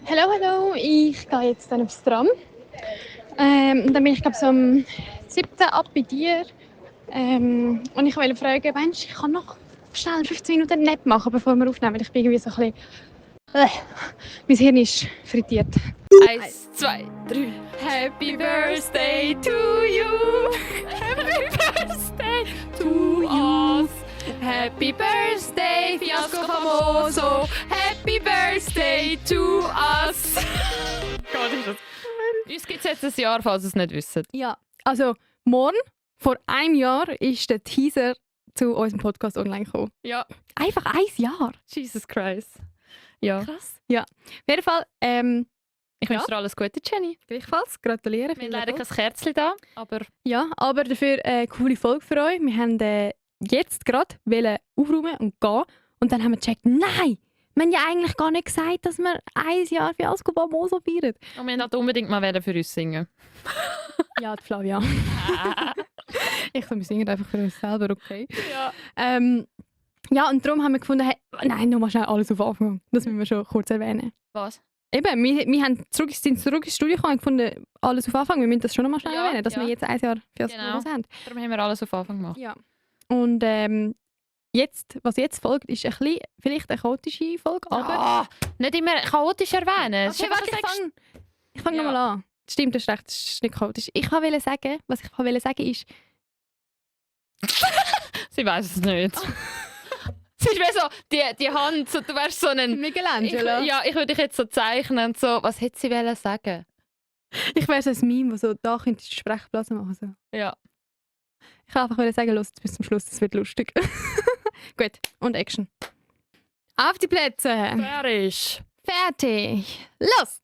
Hallo, hallo, ich gehe jetzt dann aufs Tram. Und dann bin ich glaube so am 7. ab bei dir. Und ich wollte fragen, meinst du, ich kann noch schnell 15 Minuten Nap machen, bevor wir aufnehmen? Ich bin irgendwie so ein bisschen... Mein Hirn ist frittiert. 1, 2, 3. Happy Birthday to you. Happy Birthday to us. Happy Birthday, Fiasco Famoso. Happy Birthday to us. Gott, ist das... Uns gibt es jetzt ein Jahr, falls ihr es nicht wisst. Ja, also morgen, vor einem Jahr, ist der Teaser zu unserem Podcast online gekommen. Ja. Einfach ein Jahr. Jesus Christ. Ja. Krass. Ja, auf jeden Fall, Ich wünsche dir alles Gute, Jenny. gleichfalls, gratulieren. Wir haben leider kein Kerzchen da, aber... Ja, aber dafür eine coole Folge für euch. Wir haben jetzt gerade aufräumen und gehen. Und dann haben wir gecheckt, nein, wir haben ja eigentlich gar nicht gesagt, dass wir ein Jahr Fiasco Famoso feiern. Und wir wollten halt unbedingt mal für uns singen. Ja, die Flavia. Ich so, wir singen einfach für uns selber, okay. Ja. Ja, und darum haben wir gefunden, hey, nein, nochmal schnell alles auf Anfang. Das müssen wir schon kurz erwähnen. Was? Eben, wir haben sind zurück ins Studio gekommen und gefunden, alles auf Anfang. Wir müssen das schon nochmal schnell erwähnen, dass wir jetzt ein Jahr Fiasco Famoso haben. Darum haben wir alles auf Anfang gemacht. Ja. Und was jetzt folgt, ist ein bisschen, vielleicht eine chaotische Folge, aber... Nicht immer chaotisch erwähnen. Okay, warte, ich fange Ja. nochmal an. Stimmt, das ist recht, das ist nicht chaotisch. Was ich wollte sagen ist... Sie weiß es nicht. Sie ist wie so, die Hand, so, du wärst so ein... Michelangelo. Ich würde dich jetzt so zeichnen und so, was hätte sie wollen sagen? Ich wäre so ein Meme, das so, da könntest du Sprechblase machen. So. Ja. Ich wollte einfach sagen, los bis zum Schluss, das wird lustig. Gut, und Action. Auf die Plätze. Fertig. Fertig. Los!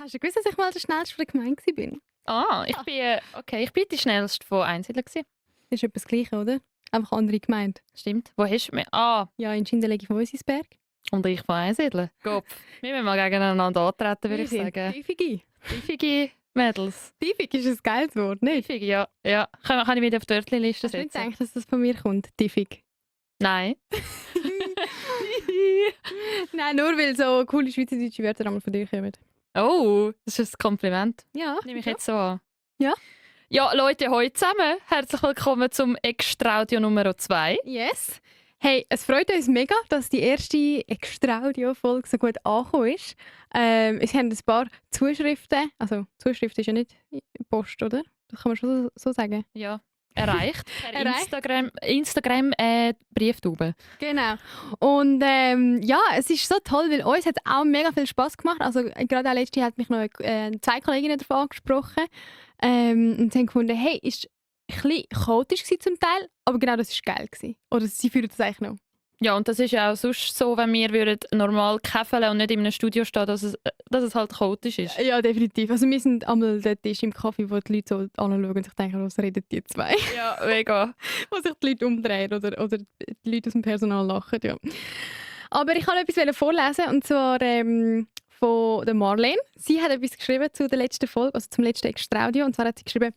Hast du gewusst, dass ich mal der schnellste von der Gemeinde war? Ich bin die schnellste von Einzelnen gewesen. Das ist etwas das Gleiche, oder? Einfach andere Gemeinde. Stimmt. Wo hast du mich? Ja, in Schindelegi von Weisisberg. Und ich von Einsiedeln. Kopf. Wir müssen mal gegeneinander antreten, würde ich sagen. Tiefige. Tiefige Mädels. Tiefig ist ein geiles Wort, nicht? Tiefige, ja. Ja. Kann ich wieder auf die Törtli-Liste Hast du nicht setzen? gedacht, dass das von mir kommt? Tiefig. Nein. Nein, nur weil so coole schweizerdeutsche Wörter einmal von dir kommen. Oh, das ist ein Kompliment. Ja. Nehme ich jetzt so an. Ja. Ja, Leute, heute zusammen. Herzlich willkommen zum Extra-Audio Nummer 2. Yes. Hey, es freut uns mega, dass die erste Extra-Audio-Folge so gut angekommen ist. Es haben ein paar Zuschriften. Also, Zuschrift ist ja nicht Post, oder? Das kann man schon so sagen. Ja, erreicht. Per Erreicht. Instagram Brieftube. Genau. Und ja, es ist so toll, weil uns hat es auch mega viel Spass gemacht. Also gerade auch letztes Jahr hat mich noch zwei Kolleginnen davon angesprochen. Und sie haben gefunden, hey, ist ein bisschen chaotisch gewesen zum Teil, aber genau das war geil gewesen. Oder sie fühlen das eigentlich noch. Ja, und das ist ja auch sonst so, wenn wir würden normal käfeln und nicht in einem Studio stehen, dass es halt chaotisch ist. Ja, definitiv. Also wir sind einmal dort im Kaffee, wo die Leute so anschauen und sich denken, was reden die zwei? Ja, mega. Wo sich die Leute umdrehen oder die Leute aus dem Personal lachen. Ja. Aber ich wollte etwas vorlesen, und zwar von der Marlene. Sie hat etwas geschrieben zu der letzten Folge, also zum letzten Extra-Audio. Und zwar hat sie geschrieben: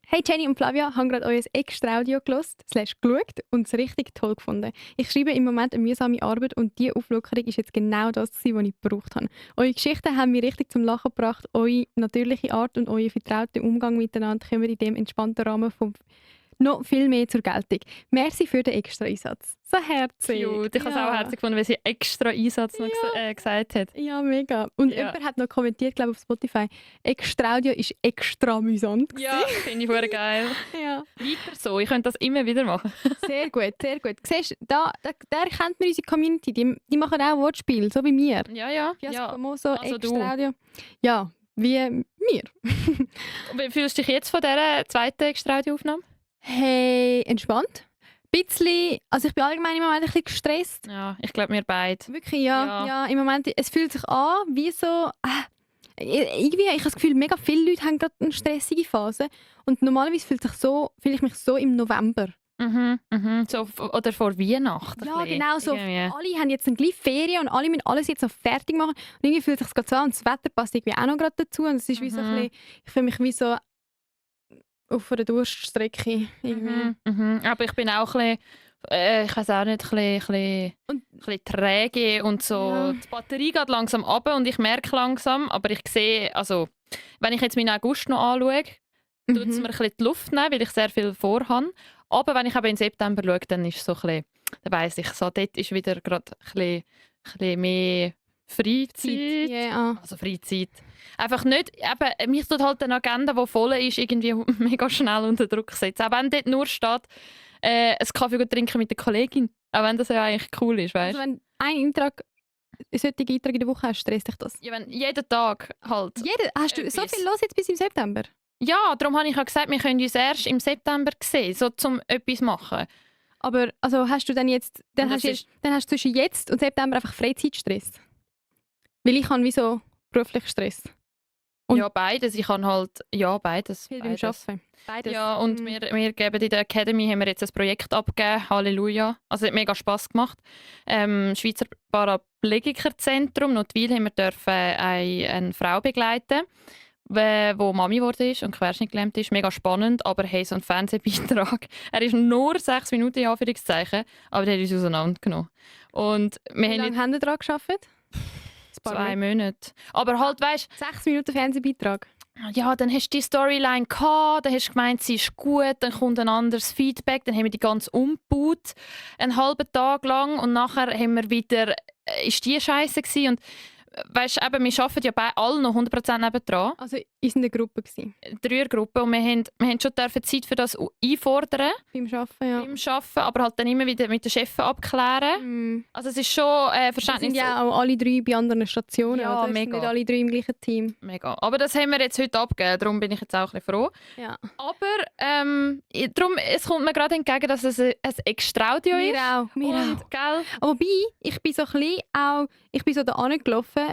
Hey Jenny und Flavia, haben gerade euer Extra-Audio geschaut und es richtig toll gefunden. Ich schreibe im Moment eine mühsame Arbeit und diese Auflockerung ist jetzt genau das, was ich gebraucht habe. Eure Geschichten haben mich richtig zum Lachen gebracht. Eure natürliche Art und euer vertrauter Umgang miteinander kommen in dem entspannten Rahmen noch viel mehr zur Geltung. Merci für den extra Einsatz. So herzig. Cute. Ich habe es auch herzig gefunden, weil sie extra Einsatz noch gesagt hat. Ja, mega. Und Ja. jemand hat noch kommentiert, glaube ich, auf Spotify, Extra-Audio ist extra amüsant gewesen. Ja, finde ich voll geil. Ja. Weiter so, ich könnte das immer wieder machen. Sehr gut, sehr gut. Siehst du, da erkennt man unsere Community. Die machen auch Wortspiele, so wie wir. Ja. Fiasco Famoso, also du. Extra-Audio. Ja, wie wir. Und wie fühlst du dich jetzt von dieser zweiten Extra-Audio-Aufnahme? Hey, entspannt. Bisschen, also ich bin allgemein im Moment ein bisschen gestresst. Ja, ich glaube, wir beide. Wirklich, ja. Im Moment, es fühlt sich an wie so... irgendwie, ich habe das Gefühl, mega viele Leute haben gerade eine stressige Phase. Und normalerweise fühle ich mich so im November. So, oder vor Weihnachten. Ja, ein bisschen. genau so. Irgendwie. Alle haben jetzt eine gleiche Ferien und alle müssen alles jetzt noch fertig machen. Und irgendwie fühlt es sich gerade so an. Und das Wetter passt irgendwie auch noch gerade dazu. Und es ist wie so ein bisschen, ich fühle mich wie so auf einer Durststrecke. Irgendwie. Aber ich bin auch ein bisschen ich weiß auch nicht, ein bisschen träge und so. Ja. Die Batterie geht langsam runter und ich merke langsam, aber ich sehe, also wenn ich jetzt meinen August noch anschaue, tut es mir ein bisschen die Luft nehmen, weil ich sehr viel vorhabe. Aber wenn ich aber in September schaue, dann ist es so ein bisschen, dann weiss ich, so, dort ist wieder gerade ein bisschen mehr Freizeit. Ja. Also Freizeit. Einfach nicht, eben, mich tut halt eine Agenda, die voll ist, irgendwie mega schnell unter Druck setzen. Auch wenn dort nur steht, einen Kaffee trinken mit der Kollegin. Auch wenn das ja eigentlich cool ist, weißt du? Also wenn ein solche Eintrag in der Woche hast, stresst dich das? Ja, wenn jeden Tag halt. Hast du so Etwas. viel los jetzt bis im September? Ja, darum habe ich ja gesagt, wir können uns erst im September sehen, so zum etwas machen. Aber also hast du dann jetzt, dann Und hast, das jetzt dann hast du zwischen jetzt und September einfach Freizeitstress? Weil ich habe wie so beruflich Stress. Und- Ja, beides. Ich kann halt, ja, beides. Viel beim Arbeiten. Beides. Ja, und Mhm. wir geben in der Academy haben wir jetzt ein Projekt abgegeben, Halleluja. Also es hat mega Spass gemacht. Schweizer Paraplegikerzentrum Notwil haben wir dürfen eine Frau begleiten, die Mami geworden ist und querschnittgelähmt ist. Mega spannend, aber hey, so ein Fernsehbeitrag. Er ist nur 6 Minuten, in Anführungszeichen, aber der hat uns auseinandergenommen. Und wir Wie haben lange nicht haben Sie daran gearbeitet? 2 Monate. Aber halt, weißt 6 Minuten Fernsehbeitrag. ja, dann hast du die Storyline gehabt, dann hast du gemeint, sie ist gut, dann kommt ein anderes Feedback, dann haben wir die ganz umgebaut, einen halben Tag lang und nachher haben wir wieder, ist die Scheiße gewesen und weißt, eben, wir arbeiten ja bei allen noch 100% nebendran, Also ich war in der Gruppe gewesen, 3er-Gruppe und wir haben schon dürfen Zeit für das einfordern beim Arbeiten. Ja. beim Arbeiten, aber halt dann immer wieder mit den Chefs abklären. Mhm. Also es ist schon Wir Verständnis. sind ja auch alle 3 bei anderen Stationen. Ja, oder? Es sind mega. nicht alle 3 im gleichen Team. Mega. Aber das haben wir jetzt heute abgegeben, darum bin ich jetzt auch ein bisschen froh. Ja. Aber es kommt mir gerade entgegen, dass es ein Extraudio ist. Wir auch. Und, gell? Aber wobei, ich bin so ein bisschen auch, ich bin so da angelaufen,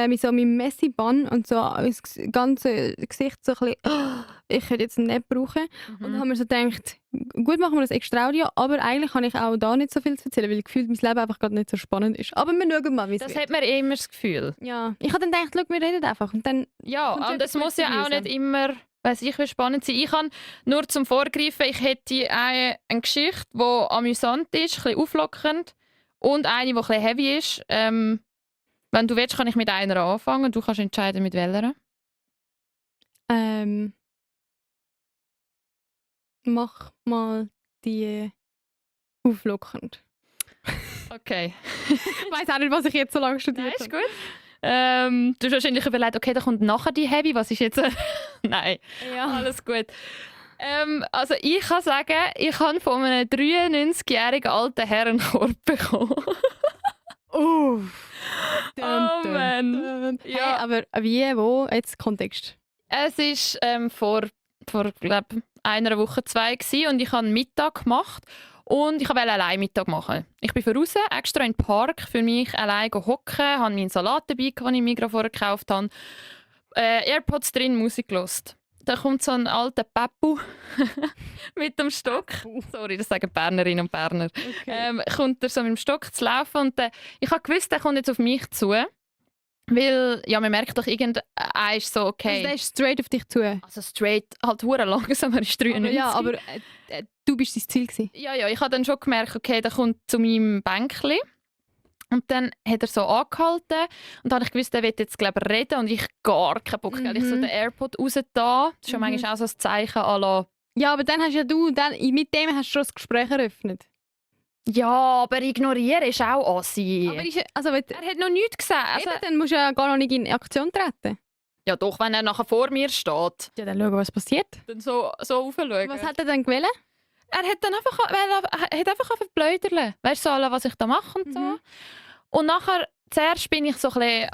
mit so meinem Messi-Bann und so das ganze Gesicht so ein bisschen, ich könnte jetzt nicht brauchen. Und dann haben wir so gedacht, gut, machen wir das Extra-Audio, aber eigentlich kann ich auch da nicht so viel zu erzählen, weil ich gefühlt mein Leben einfach gerade nicht so spannend ist. Aber wir schauen mal, wie es Das wird. hat man immer das Gefühl. Ja, ich habe dann gedacht, schau, wir reden einfach und dann... Ja, Kommt und es etwas muss ja auch Gutes nicht immer, weiss ich, wie spannend sein. Ich kann nur zum Vorgreifen, ich hätte eine Geschichte, die amüsant ist, ein bisschen auflockend und eine, die ein bisschen heavy ist. Wenn du willst, kann ich mit einer anfangen und du kannst entscheiden, mit welcher. Mach mal die auflockend. Okay. Ich weiss auch nicht, was ich jetzt so lange Nein, studiert ist habe. gut. Du hast wahrscheinlich überlegt, okay, da kommt nachher die Heavy, was ist jetzt... Nein, Ja. alles gut. Also ich kann sagen, ich habe von einem 93-jährigen alten Herrn einen Korb bekommen. Oh Mann. Hey, Ja. aber wie, wo? Jetzt Kontext. Es war vor glaub, einer Woche, 2 gewesen, und ich habe einen Mittag gemacht und ich wollte allein Mittag machen. Ich bin voraus, extra in den Park für mich allein hocken, habe meinen Salat dabei, den ich mir vorher gekauft habe, AirPods drin, Musik gehört. Da kommt so ein alter Peppu mit dem Stock. Sorry, das sagen Bernerinnen und Berner. Kommt er so mit dem Stock zu laufen und ich habe gewusst, der kommt jetzt auf mich zu. Weil, ja, man merkt doch, irgendeiner ist so, okay. Also der ist straight auf dich zu. Also straight, halt hure langsam, er ist 93. Aber ja, aber du bist dein Ziel gewesen. Ja, ich habe dann schon gemerkt, okay, der kommt zu meinem Bänkli. Und dann hat er so angehalten und dann habe ich gewusst, er will jetzt glaube ich, reden und ich gar keinen Bock. Ich so den AirPod raus da. Das ist ja manchmal auch so ein Zeichen à la... Ja, aber dann hast ja du, mit dem hast du schon das Gespräch eröffnet. Ja, aber ignorieren ist auch assi. Aber ist, also, wenn, Er hat noch nichts gesagt. Also, eben, dann musst du ja gar noch nicht in Aktion treten. ja doch, wenn er nachher vor mir steht, Ja, dann schauen, was passiert. dann so aufschauen. Was hat er dann gewählt? Er hat dann einfach verpläudern. Weißt du, so, alle, was ich da mache und so. Mhm. Und nachher, zuerst bin ich so ein bisschen,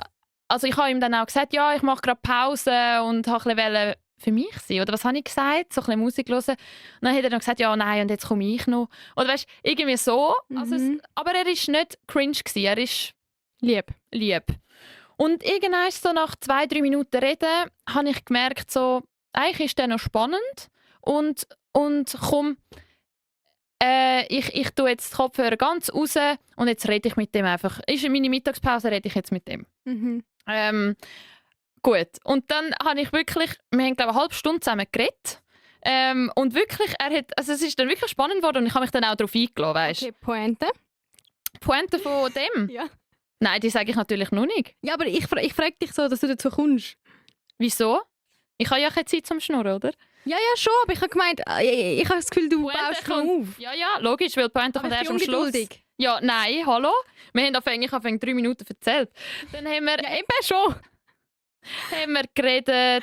also ich habe ihm dann auch gesagt, ja, ich mache gerade Pause und habe ein bisschen für mich sein. Oder was habe ich gesagt? So ein bisschen Musik hören. Und dann hat er dann gesagt, ja, nein, und jetzt komme ich noch. Oder weißt du, irgendwie so. Also aber er war nicht cringe gewesen, er ist lieb. Und irgendwann so nach 2-3 Minuten Reden habe ich gemerkt, so, eigentlich ist der noch spannend und komm, ich tue jetzt die Kopfhörer ganz raus und jetzt rede ich mit dem einfach. Ist meine Mittagspause, rede ich jetzt mit dem. Mhm. Gut, und dann habe ich wirklich, wir haben glaube ich eine halbe Stunde zusammen geredet. Und wirklich, es ist dann wirklich spannend geworden und ich habe mich dann auch darauf eingelassen, weißt du. Okay, Pointe. Pointe von dem? Ja. Nein, die sage ich natürlich noch nicht. Ja, aber ich frage dich so, dass du dazu kommst. Wieso? Ich habe ja keine Zeit zum Schnurren, oder? Ja, schon, aber ich habe gemeint, ich habe das Gefühl, du baust noch auf. Ja, logisch, weil die Pointe kommt erst am Schluss. Ungeduldig. Ja, nein, hallo? Ich habe 3 Minuten erzählt. Dann haben wir, Ja, eben schon. haben wir geredet,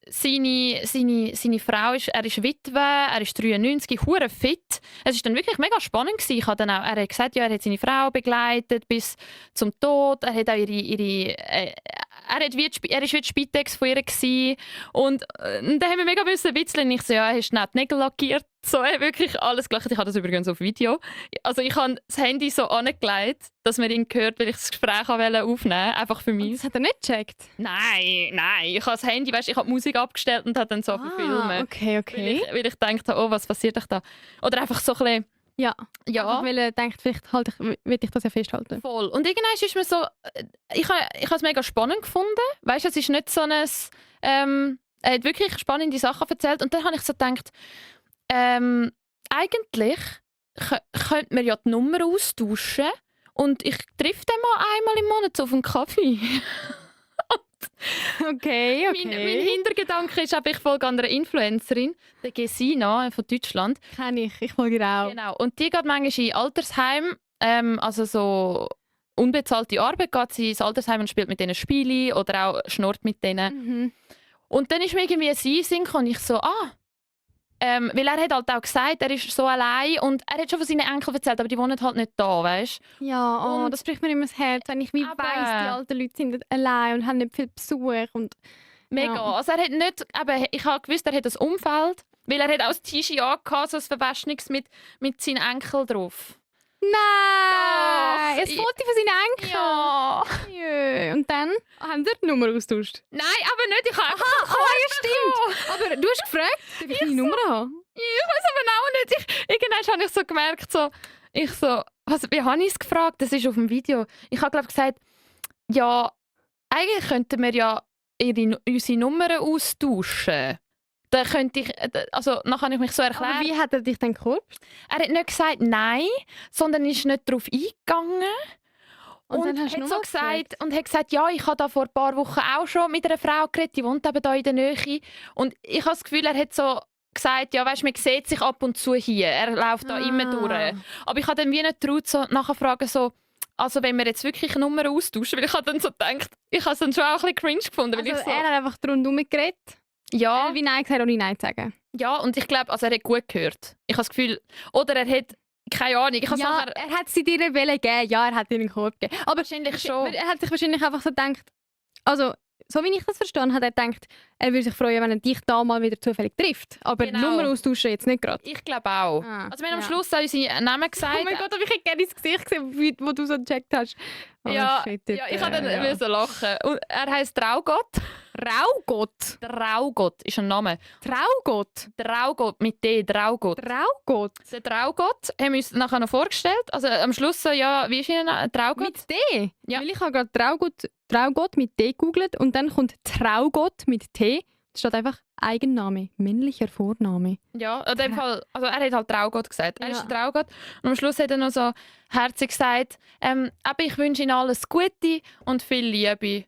seine Frau er ist Witwe, er ist 93, hure fit. Es war dann wirklich mega spannend gewesen. Er hat gesagt, ja, er hat seine Frau begleitet bis zum Tod. Er hat auch er ist wie die Spitex von ihr gewesen. Und dann haben wir mega witzeln. Ich so, ja, hast du nicht die Nägel lackiert? So, wirklich alles gelacht. Ich habe das übrigens auf Video. Also ich habe das Handy so angelegt, dass man ihn hört, weil ich das Gespräch aufnehmen wollte. Einfach für mich. Das hat er nicht gecheckt? Nein. Ich habe das Handy, weißt, ich habe die Musik abgestellt und habe dann so filmen. Okay. Weil ich dachte, oh, was passiert da? Oder einfach so ein bisschen... Ja. Ja. Weil er denkt, vielleicht will ich das ja festhalten. Voll. Und irgendwann ist mir so... Ich habe es mega spannend gefunden. Weißt, es ist nicht so ein... er hat wirklich spannende Sachen erzählt. Und dann habe ich so gedacht, eigentlich könnte man ja die Nummer austauschen und ich treffe den mal einmal im Monat so auf einen Kaffee. Okay. Mein Hintergedanke ist, ich folge einer Influencerin, der Gesina von Deutschland. Kenn ich folge ihr auch. Genau. Und die geht manchmal in Altersheim, also so unbezahlte Arbeit, geht sie ins Altersheim und spielt mit denen Spiele oder auch schnurrt mit denen. Mhm. Und dann ist mir irgendwie ein Sinn und ich so, weil er hat halt auch gesagt, er ist so allein und er hat schon von seinen Enkeln erzählt, aber die wohnen halt nicht da, weißt du? Ja, Und- das bricht mir immer das Herz, wenn ich wie Aber- weiss, die alten Leute sind allein und haben nicht viel Besuch. Und Mega. Ja. Also er hat nicht, aber ich habe gewusst, er hat ein Umfeld, weil er hat auch ein T-Shirt angehabt, so ein Verwaschungs mit seinen Enkeln drauf. nein! Ein Ich- Foto von seinen Enkeln? Ja. Jö. Und dann haben wir die Nummer austauscht. Nein, aber nicht, ich habe Stimmt! Aber du hast gefragt, ob ich deine Nummer habe. Ich weiß aber auch nicht. Irgendwann habe ich so gemerkt, wie habe ich es gefragt? Das ist auf dem Video. Ich habe glaube gesagt, ja, eigentlich könnten wir ja unsere Nummern austauschen. Dann könnte ich, also dann kann ich mich so erklären. Aber wie hat er dich dann gekorbt? Er hat nicht gesagt nein, sondern ist nicht darauf eingegangen. Und Und, dann hast du hat noch so mal gesagt, und hat gesagt, ja, ich habe da vor ein paar Wochen auch schon mit einer Frau geredet, die wohnt eben da in der Nähe. Und ich habe das Gefühl, er hat so gesagt, ja, weißt, man sieht sich ab und zu hier. Er läuft da immer durch. Aber ich habe dann wie nicht getraut, so nachher fragen, so, also wenn wir jetzt wirklich Nummern austauschen, weil ich habe dann so gedacht, ich habe es dann schon auch ein bisschen cringe gefunden. Weil Also ich so, er hat einfach rundherum geredet. Er ja, hat wie Nein gesagt, ohne Nein zu sagen. ja, und ich glaube, also er hat gut gehört. Ich habe das Gefühl, oder er hat, keine Ahnung, ich habe Ja, nachher... er hat sie dir wollen geben. Ja, er hat dir einen Korb gegeben. Aber Wahrscheinlich schon. Er hat sich wahrscheinlich einfach so gedacht, also so wie ich das verstanden habe, hat er gedacht, er würde sich freuen, wenn er dich da mal wieder zufällig trifft. Aber Genau. Nummer austauschen jetzt nicht gerade. Ich glaube auch. Ah, Also wir haben am ja. Schluss auch unsere Namen gesagt. Oh mein Gott, aber ich hätte gerne ins Gesicht gesehen, wo du so gecheckt hast. Oh, ja, shit, ja, ich habe dann ja. müssen lachen. Und er heisst Traugott. Traugott. Traugott ist ein Name. Traugott. Traugott mit D, Traugott. Traugott. Der Traugott haben wir uns nachher noch vorgestellt. Also am Schluss so, ja, wie ist ihr Name? Traugott? Mit D? Ja. Weil ich habe gerade Traugott mit D gegoogelt und dann kommt Traugott mit T. Es steht einfach Eigenname, männlicher Vorname. Ja, in dem Fall, also er hat halt Traugott gesagt. Er Ja. ist der Traugott. Und am Schluss hat er noch so herzig gesagt, aber ich wünsche Ihnen alles Gute und viel Liebe.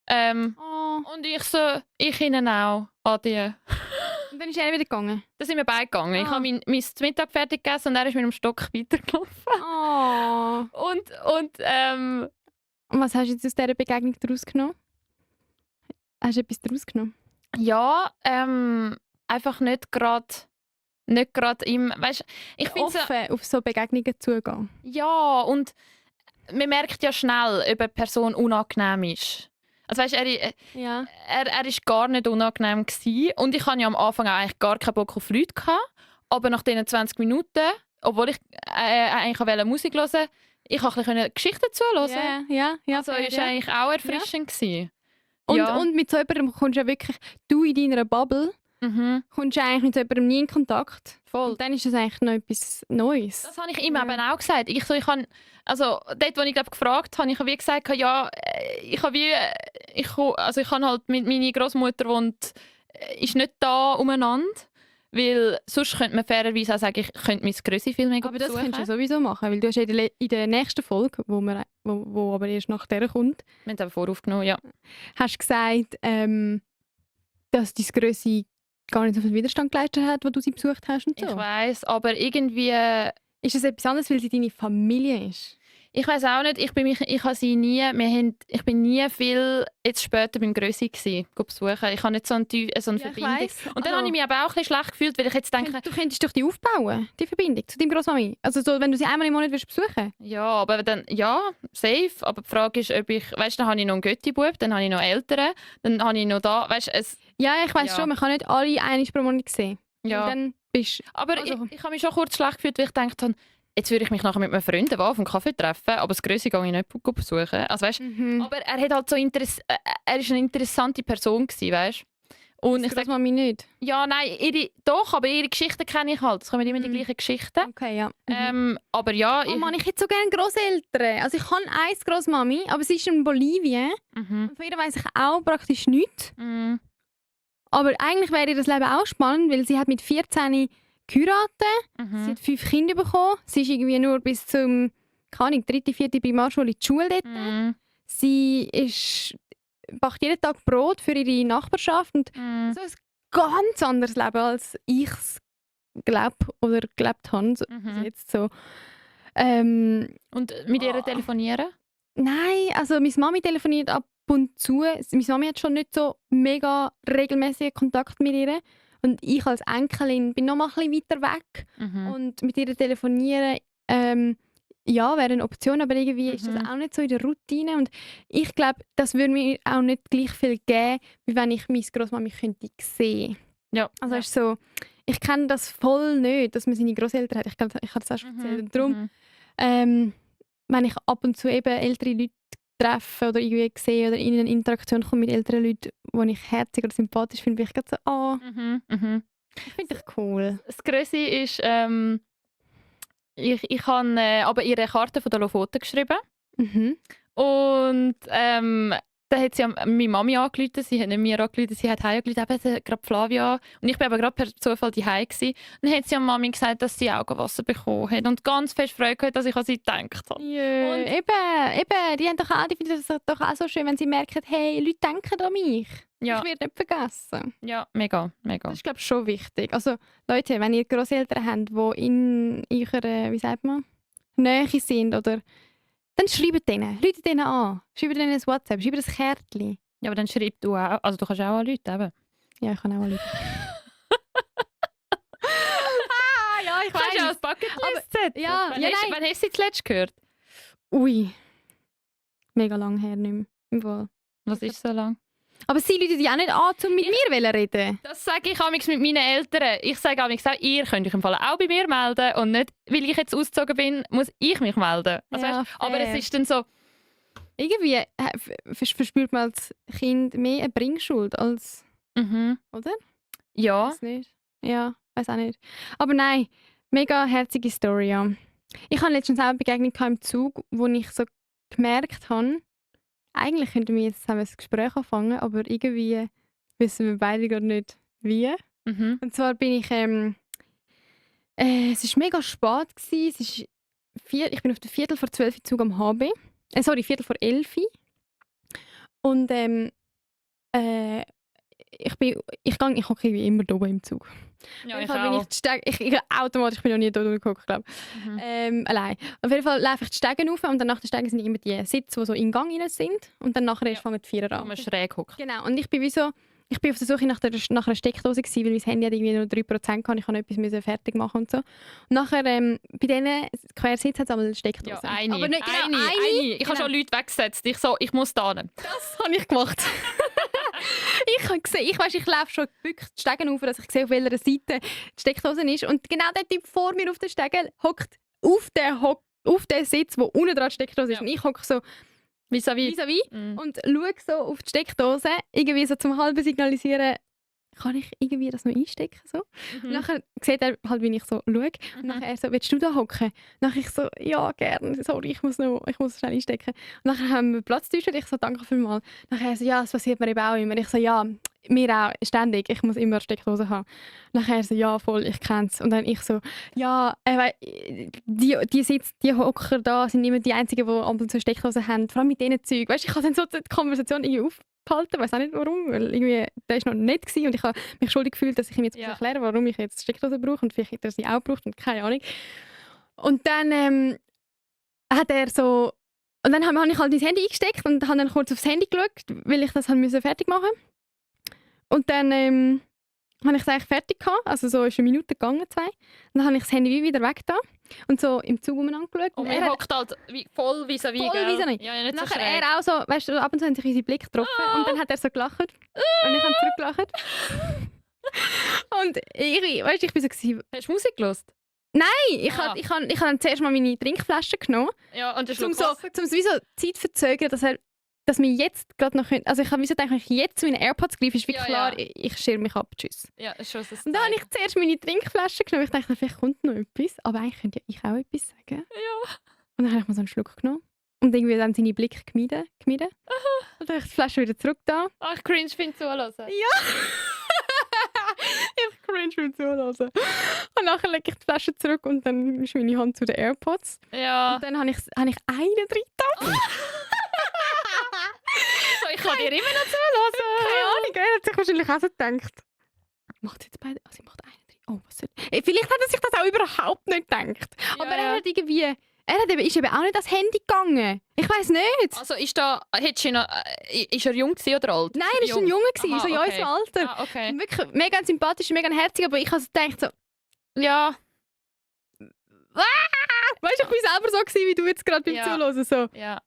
Oh. Und ich so, ich Ihnen auch. Adieu. Und dann ist er wieder gegangen. Da sind wir beide gegangen. Ich Ah. habe mein Mittag fertig gegessen und er ist mit dem Stock weitergelaufen. Oh. Und Und was hast du jetzt aus dieser Begegnung daraus genommen? Hast du etwas daraus genommen? ja, einfach nicht gerade im, weißt, ich finde so, Offen auf so Begegnungen zugehen. ja, und man merkt ja schnell, ob eine Person unangenehm ist. Also weißt, Ja. er ist gar nicht unangenehm gewesen. Und ich hatte ja am Anfang auch eigentlich gar keinen Bock auf Leute gehabt. Aber nach diesen 20 Minuten, obwohl ich eigentlich wollte Musik hören, ich konnte ein bisschen Geschichten zuhören. Ja. Also fair, ist ja. eigentlich auch erfrischend gewesen. Und, ja. und mit so jemandem kommst du ja wirklich, du in deiner Bubble, Mhm. kommst du eigentlich mit so jemandem nie in Kontakt. Voll. Und dann ist das eigentlich noch etwas Neues. Das habe ich ihm Ja. eben auch gesagt. Ich habe, also dort, wo ich glaub, gefragt habe, ich habe wie gesagt, ja, ich habe halt, meine Großmutter wohnt ist nicht da umeinander. Weil sonst könnte man fairerweise auch sagen, ich könnte mein Grössi viel mehr Aber das besuchen. könntest du sowieso machen, weil du hast ja in der nächsten Folge, wo aber erst nach der kommt, Wir haben es aber voraufgenommen, ja. hast gesagt, dass dein Grössi gar nicht so viel Widerstand geleistet hat, wo du sie besucht hast und so. Ich weiss, aber irgendwie... Ist das etwas anderes, weil sie deine Familie ist? Ich weiß auch nicht, ich habe sie nie, ich bin nie viel jetzt später beim Grössi besuchen. Ich habe nicht so eine Verbindung. weiss. Und dann habe ich mich aber auch ein bisschen schlecht gefühlt, weil ich jetzt denke, Du könntest doch die aufbauen, die Verbindung zu deinem Grossmami. Also so, wenn du sie einmal im Monat willst besuchen. ja, aber dann, ja, safe. Aber die Frage ist, ob ich, weißt du, dann habe ich noch einen Götti-Bub, dann habe ich noch Eltern, dann habe ich noch da, weißt du, Ja, ich weiss Ja. schon, man kann nicht alle einmal pro Monat sehen. ja. Und dann bist Aber also- ich habe mich schon kurz schlecht gefühlt, weil ich dachte, jetzt würde ich mich nachher mit meinen Freunden auf einen Kaffee treffen, aber das Grössi gehe ich nicht besuchen. Also, weißt, aber er hat halt so er ist eine interessante Person gewesen, weißt? Und ich sage, Grossmami nicht. ja, nein, doch, aber ihre Geschichten kenne ich halt. Es kommen immer die gleichen Geschichten. Okay, ja. Aber ja, Oh Mann, ich hätte so gerne Grosseltern. Also ich habe eine Grossmami, aber sie ist in Bolivien. Mhm. Und von ihr weiss ich auch praktisch nichts. Mhm. Aber eigentlich wäre ihr das Leben auch spannend, weil sie hat mit 14 geheiratet, sie Mhm. hat 5 Kinder bekommen, sie ist irgendwie nur bis zum, keine Ahnung, 3., 4. Primarschule in die Schule dort. Mhm. Sie backt jeden Tag Brot für ihre Nachbarschaft und Mhm. so ein ganz anderes Leben, als ich es glaube oder gelebt habe. So, Mhm. also jetzt so. Und mit ihr Oh. telefonieren? Nein, also meine Mami telefoniert ab und zu. Meine Mami hat schon nicht so mega regelmäßigen Kontakt mit ihr. Und ich als Enkelin bin noch mal ein bisschen weiter weg. Mhm. Und mit ihr telefonieren, ja, wäre eine Option, aber irgendwie ist das Mhm. auch nicht so in der Routine. Und ich glaube, das würde mir auch nicht gleich viel geben, wie wenn ich meine Großmami könnte sehen. Ja. Also ja. ist so, ich kenne das voll nicht, dass man seine Großeltern hat. Ich glaube, ich habe das auch schon erzählt. Und darum, Mhm. wenn ich ab und zu eben ältere Leute treffe oder irgendwie sehe oder in eine Interaktion komme mit älteren Leuten, die ich herzig oder sympathisch finde, bin ich gerade so, Mhm. Mhm. ich finde dich cool. Das Grössi ist, ich habe aber ihre Karte von der Lofoten geschrieben. Mhm. Und dann hat sie meine Mami angerufen, sie hat nicht mir angerufen, sie hat heimgerufen, eben gerade Flavia. Und ich war aber gerade per Zufall daheim gsi. Und dann hat sie an Mami gesagt, dass sie Augenwasser bekommen hat und ganz fest Freude gehabt, dass ich an sie gedacht habe. Jö, Und- eben, die haben doch auch, die finden das doch auch so schön, wenn sie merken, hey, Leute denken an mich. Ja, Ich werde nicht vergessen. ja, mega, mega. Das ist, glaube ich, schon wichtig. Also, Leute, wenn ihr Grosseltern habt, die in eurer, wie sagt man, Nähe sind, oder, dann schreibt denen, ruft denen an. Schreibt denen ein WhatsApp, schreibt ein Kärtchen. Ja, aber dann schreib du auch, also du kannst auch an Leute eben. Ja, ich kann auch Leute. Ja, ich Du kannst ja als Bucketlist setzen. ja, wann ja, hast, nein. wann hast du sie zuletzt gehört? Ui. Mega lang her nicht mehr. Im Fall. Was ist so lang? Aber sie rufen dich auch nicht an, um mit mir zu reden. Das sage ich amigs mit meinen Eltern. Ich sage amigs auch, ihr könnt euch im Fall auch bei mir melden und nicht, weil ich jetzt ausgezogen bin, muss ich mich melden. Also, Ja, weißt, aber fair. es ist dann so, Irgendwie verspürt man als Kind mehr eine Bringschuld als, oder? ja. Weiß nicht. Ja, weiß auch nicht. Aber nein, mega herzige Story, ja. Ich hatte letztens auch eine Begegnung im Zug, wo ich so gemerkt habe, eigentlich könnten wir jetzt zusammen ein Gespräch anfangen, aber irgendwie wissen wir beide gar nicht, wie. Mhm. Und zwar bin ich, es war mega spät gewesen. Ich bin auf der 11:45 Zug am HB. Sorry, 11:45. Und ich hocke wie immer oben im Zug. Ja, Auf ich jeden Fall bin auch. ich die Stege, ich automatisch, ich bin noch nie dort gehockt, glaube Mhm. allein. Auf jeden Fall laufe ich die Stege rauf und dann nach den Stegen sind immer die Sitze, die so in den Gang rein sind. Und dann nachher erst fangen die Vierer Wo an. man schräg hockt. Genau, und ich bin wie so, ich bin auf der Suche nach einer Steckdose gewesen, weil mein Handy hat irgendwie nur 3% gehabt, ich konnte noch etwas fertig machen und so. Und nachher, bei denen Quersitz hat es einmal eine Steckdose. Ja, eine. Aber nicht genau, eine. Ich habe Genau. schon Leute weggesetzt. Ich muss da hin. Das habe ich gemacht. Ich habe gesehen, ich laufe schon gebückt die Stegen auf, dass ich sehe, auf welcher Seite die Steckdose ist. Und genau der Typ vor mir auf der Stege hockt auf den Sitz, wo unten dran die Steckdose ist. Ja. Und ich hocke so Vis-à-vis. vis-à-vis Mhm. und schaue so auf die Steckdose, irgendwie so zum halben signalisieren, kann ich irgendwie das noch einstecken? So? Und nachher sieht er halt, wie ich so schaue. Und nachher er so, willst du da hocken? Nachher ich so, ja, gerne, sorry, ich muss schnell einstecken. Und nachher haben wir Platz zwischen. Ich so, danke vielmals. Nachher er so, ja, das passiert mir eben auch immer. Ich so, ja, mir auch, ständig. Ich muss immer eine Steckdose haben. Nachher so, ja, voll, ich kenn's. Und dann ich so, ja, die Hocker da sind immer die Einzigen, die ab und zu Steckdosen haben. Vor allem mit diesen Zeug. Weißt, ich habe dann so die Konversation irgendwie aufgehalten, weiß auch nicht warum, weil irgendwie, der war noch nett gewesen und ich habe mich schuldig gefühlt, dass ich ihm jetzt erklären muss, warum ich jetzt Steckdosen brauche und vielleicht hat er sie auch gebraucht und keine Ahnung. Und dann hat er so, und dann habe ich halt mein Handy eingesteckt und habe dann kurz aufs Handy geschaut, weil ich das halt fertig machen musste. Und dann habe ich es eigentlich fertig gehabt, also so ist eine Minute gegangen, 2. Und dann habe ich das Handy wieder weg da und so im Zug umeinander geschaut. Und er hockt halt voll vis-à-vis, vis-à-vis. Ja, nicht nachher so schräg. er auch so, weißt du, ab und zu haben sich unsere Blicke getroffen und dann hat er so gelacht und ich habe zurückgelacht. Und ich bin so gewesen, Hast du Musik gehört? nein, ich habe dann zuerst mal meine Trinkflasche genommen, Ja, und um so wie so Zeit verzögern, dass wir jetzt gerade noch können. Also ich habe gedacht, wenn ich jetzt zu meinen AirPods greife, ist wie klar, ich schirme mich ab, tschüss. Ja, ist schon so. Und dann habe ich zuerst meine Trinkflasche genommen. Ich dachte, vielleicht kommt noch etwas. Aber eigentlich könnte ja ich auch etwas sagen. Ja. Und dann habe ich mir so einen Schluck genommen. Und irgendwie dann seine Blicke gemieden. Und dann habe ich die Flasche wieder zurück da. Ach, cringe finde zuhören. Ja! Ich cringe beim Zuhören. Und nachher lege ich die Flasche zurück und dann ist meine Hand zu den AirPods. Ja. Und dann habe ich einen drin da. So, ich kann dir immer noch zuhören. Keine Ahnung, er hat sich wahrscheinlich auch so gedacht. Macht sie jetzt beide? Also, sie macht einen drin. Oh, was soll... Vielleicht hat er sich das auch überhaupt nicht gedacht. Aber er hat irgendwie... ist eben auch nicht ans Handy gegangen. Ich weiss nicht. Also ist er jung gewesen oder alt? Nein, er war ein Junge, so in unserem Alter. Ah, okay. Wirklich mega sympathisch, mega herzig, aber ich habe so gedacht so... Ja. Weißt du, ich war selber so gewesen, wie du jetzt gerade beim Zuhören. So. Ja.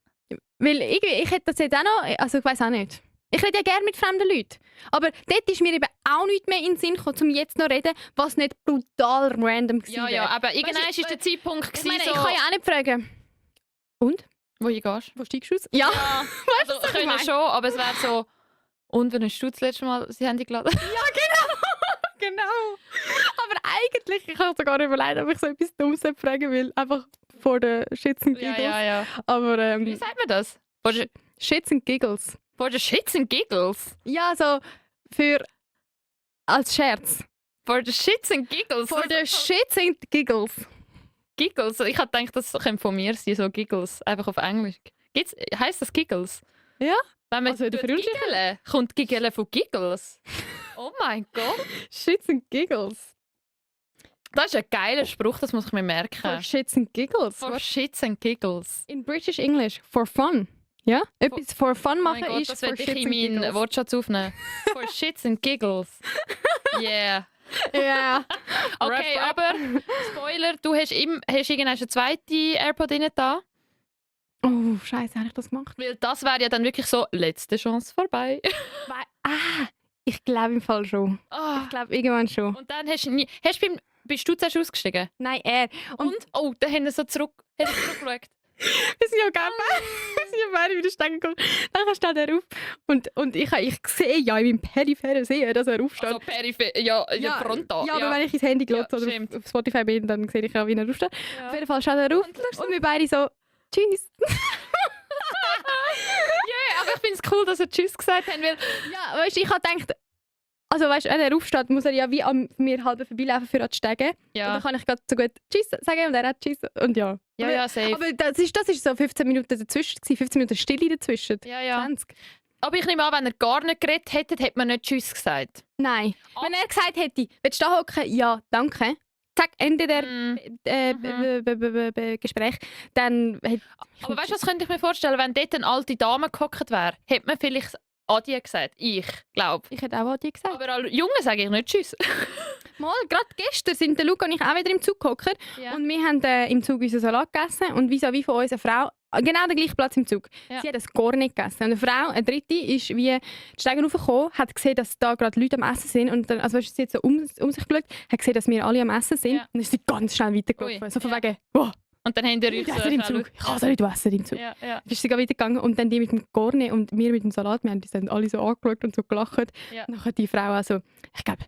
Weil ich hätte das jetzt auch noch... Also ich weiss auch nicht. Ich rede ja gerne mit fremden Leuten. Aber dort ist mir eben auch nicht mehr in den Sinn gekommen, um jetzt noch zu reden, was nicht brutal random war. Ja, aber irgendwann war der Zeitpunkt, ich meine, ich kann ja auch nicht fragen. Und? Wohin gehst Wo steigst du aus? Ja. Weißt du, können schon, aber es wäre so... Und wann hast du das letzte Mal das Handy geladen? Ja, genau. Aber eigentlich, ich habe sogar überlegt, ob ich so etwas Dummes fragen will. Einfach vor den Shits and Giggles. Ja. Aber, wie sagt man das? Shits and Giggles. For the Shits and Giggles? Ja, so für... als Scherz. For the Shits and Giggles? For the Shits and Giggles. Giggles? Ich habe gedacht, das könnte von mir sein, so Giggles. Einfach auf Englisch. Heisst das Giggles? Ja. Wenn man Also Giggeln, kommt Giggeln von Giggles. Oh mein Gott. Shits and Giggles. Das ist ein geiler Spruch, das muss ich mir merken. For Shits and Giggles. For Shits and Giggles. In British English, for fun. Ja? Etwas for fun machen Gott, ist das for will ich Shits in and meinen Giggles. Wortschatz aufnehmen. For Shits and Giggles. Yeah. Ja. Okay, aber Spoiler, du hast irgendwann eine zweite AirPod drin da. Oh, scheiße, habe ich das gemacht? Weil das wäre ja dann wirklich so, letzte Chance vorbei. Ich glaube im Fall schon. Ah. Ich glaube irgendwann schon. Und dann bist du zuerst ausgestiegen? Nein, er. Und? Oh, dann haben wir so zurückgeschaut. Wir sind ja beide wieder stehen gekommen. Dann steht er auf. Und ich sehe ja in meinem peripheren Sehen, dass er aufsteht. Also peripher, ja, frontal. Ja, aber wenn ich ins Handy gelotst oder stimmt. auf Spotify bin, dann sehe ich ja, wie er aufsteht. Ja. Auf jeden Fall steht er auf. Und wir beide so, tschüss. Ja, aber ich finde es cool, dass er Tschüss gesagt hat, weil... Ja, weißt du, ich habe gedacht, also weißt du, wenn er aufsteht, muss er ja wie an mir halb vorbeilaufen für an die Stege. Ja. Und dann kann ich gerade so gut Tschüss sagen und er hat Tschüss und ja. Ja, safe. Aber das ist so 15 Minuten dazwischen gewesen, 15 Minuten Stille dazwischen. Ja. 20. Aber ich nehme an, wenn er gar nicht geredet hätte, hätte man nicht Tschüss gesagt. Nein. Wenn er gesagt hätte, willst du da hocken? Ja, danke. Zack, Ende der Gespräch. Dann hätte... Aber weißt du, was könnte ich mir vorstellen? Wenn dort eine alte Dame gehockt wäre, hätte man vielleicht Adi gesagt. Ich glaube. Ich hätte auch Adi gesagt. Aber alle Jungen sage ich nicht Tschüss. Mal, gerade gestern sind der Luca und ich auch wieder im Zug gehockt. Ja. Und wir haben im Zug unseren Salat gegessen. Und vis-à-vis von unserer Frau, genau der gleiche Platz im Zug. Ja. Sie hat es gar nicht gegessen. Und eine Frau, eine dritte, ist wie die Steigen raufgekommen, hat gesehen, dass da gerade Leute am Essen sind. Und dann, also weißt du, sie hat so um sich geschaut, hat gesehen, dass wir alle am Essen sind. Ja. Und dann ist sie ganz schnell weitergelaufen. Ui, So von ja. wegen, wow. Und dann haben die euch Ich esse im Zug. Ich kann es nicht essen im Zug. Ja. Dann ist sie wieder gegangen und dann die mit dem Corne und wir mit dem Salat, wir haben die dann alle so angeschaut und so gelacht. Ja. Und dann hat die Frau also, ich glaube,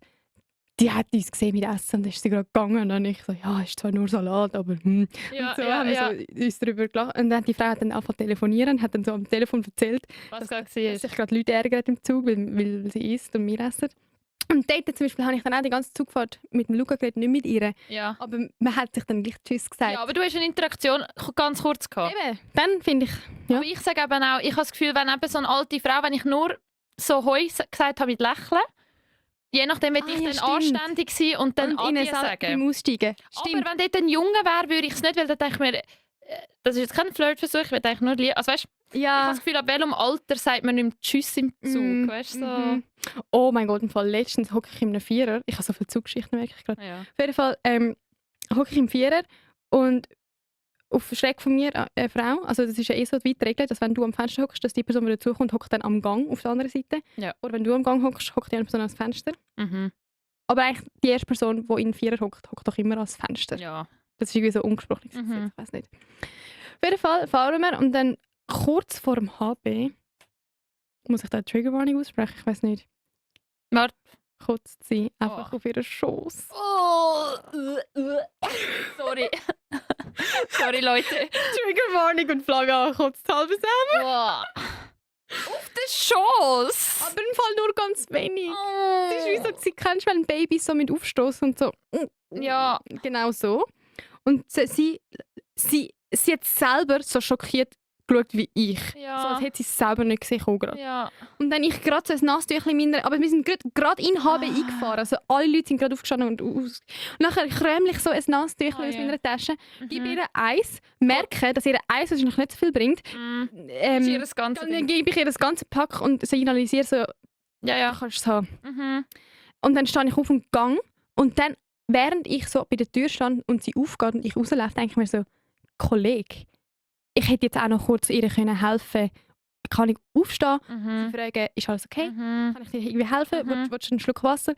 die hat uns gesehen mit Essen und dann ist sie gerade gegangen und dann ich so, ja, ist zwar nur Salat, aber Ja, und so ja, haben wir ja. so uns darüber gelacht. Und dann die Frau hat dann angefangen zu telefonieren und hat dann so am Telefon erzählt, Was dass gerade dass war. sich gerade Leute ärgern im Zug, weil sie isst und wir essen. Und dort zum Beispiel habe ich dann auch die ganze Zugfahrt mit dem Luca geredet, nicht mit ihr. Ja. Aber man hat sich dann gleich Tschüss gesagt. Ja, aber du hast eine Interaktion ganz kurz gehabt. Eben, dann finde ich, ja. Aber ich sage eben auch, ich habe das Gefühl, wenn eben so eine alte Frau, wenn ich nur so «Hoi» gesagt habe mit Lächeln, je nachdem, wenn Ah, ich ja, dann stimmt. anständig sein und dann Und ihnen Adi sagen. beim Aussteigen. Stimmt. Aber wenn dort ein Junge wäre, würde ich es nicht, weil dann denke ich mir, das ist jetzt kein Flirtversuch, ich will eigentlich nur lieben. Also weißt, ich habe Ja. das Gefühl, ab welchem Alter sagt man nicht mehr Tschüss im Zug, Mhm, weißt du? So. mhm. Oh mein Gott, im Fall letztens hocke ich in einem Vierer. Ich habe so viele Zuggeschichten, merke ich gerade. Ja. Auf jeden Fall hocke ich im Vierer und auf Schreck von mir eine Frau, also das ist ja eh so weit geregelt, dass wenn du am Fenster hockst, dass die Person, die dazukommt, hockt dann am Gang auf der anderen Seite. Ja. Oder wenn du am Gang hockst, hockt die andere Person ans Fenster. Mhm. Aber eigentlich die erste Person, die in den Vierer hockt, hockt doch immer ans Fenster. Ja. Das ist irgendwie so ungesprochen. Mhm. Ich weiß nicht. Auf jeden Fall fahren wir und dann kurz vor dem HB muss ich da eine Triggerwarnung aussprechen? Ich weiß nicht. Warte. Kotzt sie einfach Oh. auf ihren Schoß. Oh. Sorry. Sorry, Leute. Triggerwarnung und Flagge ankotzt halb zusammen. Wow. Auf den Schoß. Aber im Fall nur ganz wenig. Oh. Es ist wie so, sie kennst du, wenn Babys so mit aufstoßen und so. Ja. Genau so. Und sie hat selber so schockiert geschaut wie ich. Ja. So als hätte sie es selber nicht gesehen. Gerade. Ja. Und dann ich gerade so ein Nasstüchchen meiner... Aber wir sind gerade in HB eingefahren. Also alle Leute sind gerade aufgestanden und aus... Und nachher krämle ich so ein Nasstüchchen aus ja. meiner Tasche, gebe ihr Eis, merke, dass ihr Eis wahrscheinlich nicht so viel bringt. Das ist ihr das ganze Dann Ding. gebe ich ihr das ganze Pack und signalisiere so, Ja, ja. kannst du es haben. Mhm. Und dann stehe ich auf dem Gang und dann, während ich so bei der Tür stand und sie aufgeht und ich rauslaufe, denke ich mir so, Kollege, ich hätte jetzt auch noch kurz ihr können helfen. Kann ich aufstehen? Sie Mhm. fragen, ist alles okay? Mhm. Kann ich dir irgendwie helfen? Mhm. Willst du einen Schluck Wasser?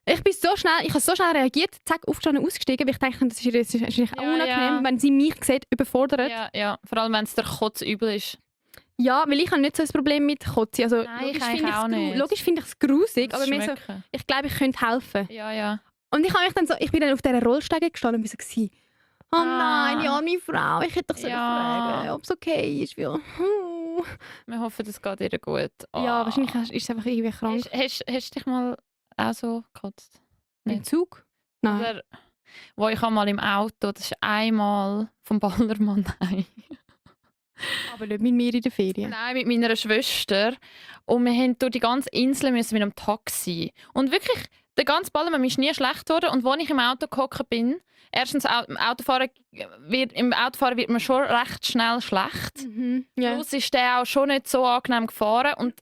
Ich habe so schnell reagiert, zack, aufgestanden, ausgestiegen, weil ich dachte, das ist wahrscheinlich auch Ja, unangenehm, ja. wenn sie mich sieht, überfordert. Ja, ja. Vor allem, wenn es der Kotz übel ist. Ja, weil ich habe nicht so ein Problem mit Kotze. Also, Nein, ich eigentlich auch nicht. logisch finde ich es grusig, Das aber mir so, Schmecken. ich glaube, ich könnte helfen. Ja, ja. Und ich bin dann auf dieser Rollstege gestanden und war so, oh nein, die arme Frau, ich hätte doch so Ja. fragen, ob es okay ist. Weil, Wir hoffen, es geht ihr gut. Ja, wahrscheinlich ist es einfach irgendwie krank. Hast du dich mal auch so gekotzt? Im Zug? Nein. Oder, wo ich mal im Auto, das ist einmal vom Ballermann heim. Aber nicht mit mir in der Ferien. Nein, mit meiner Schwester. Und wir mussten durch die ganze Insel mit einem Taxi. Und wirklich, der ganze Ballermann ist nie schlecht geworden. Und als ich im Auto gehockt bin, erstens im Autofahren wird man schon recht schnell schlecht. Mhm. Ja. Plus ist der auch schon nicht so angenehm gefahren. Und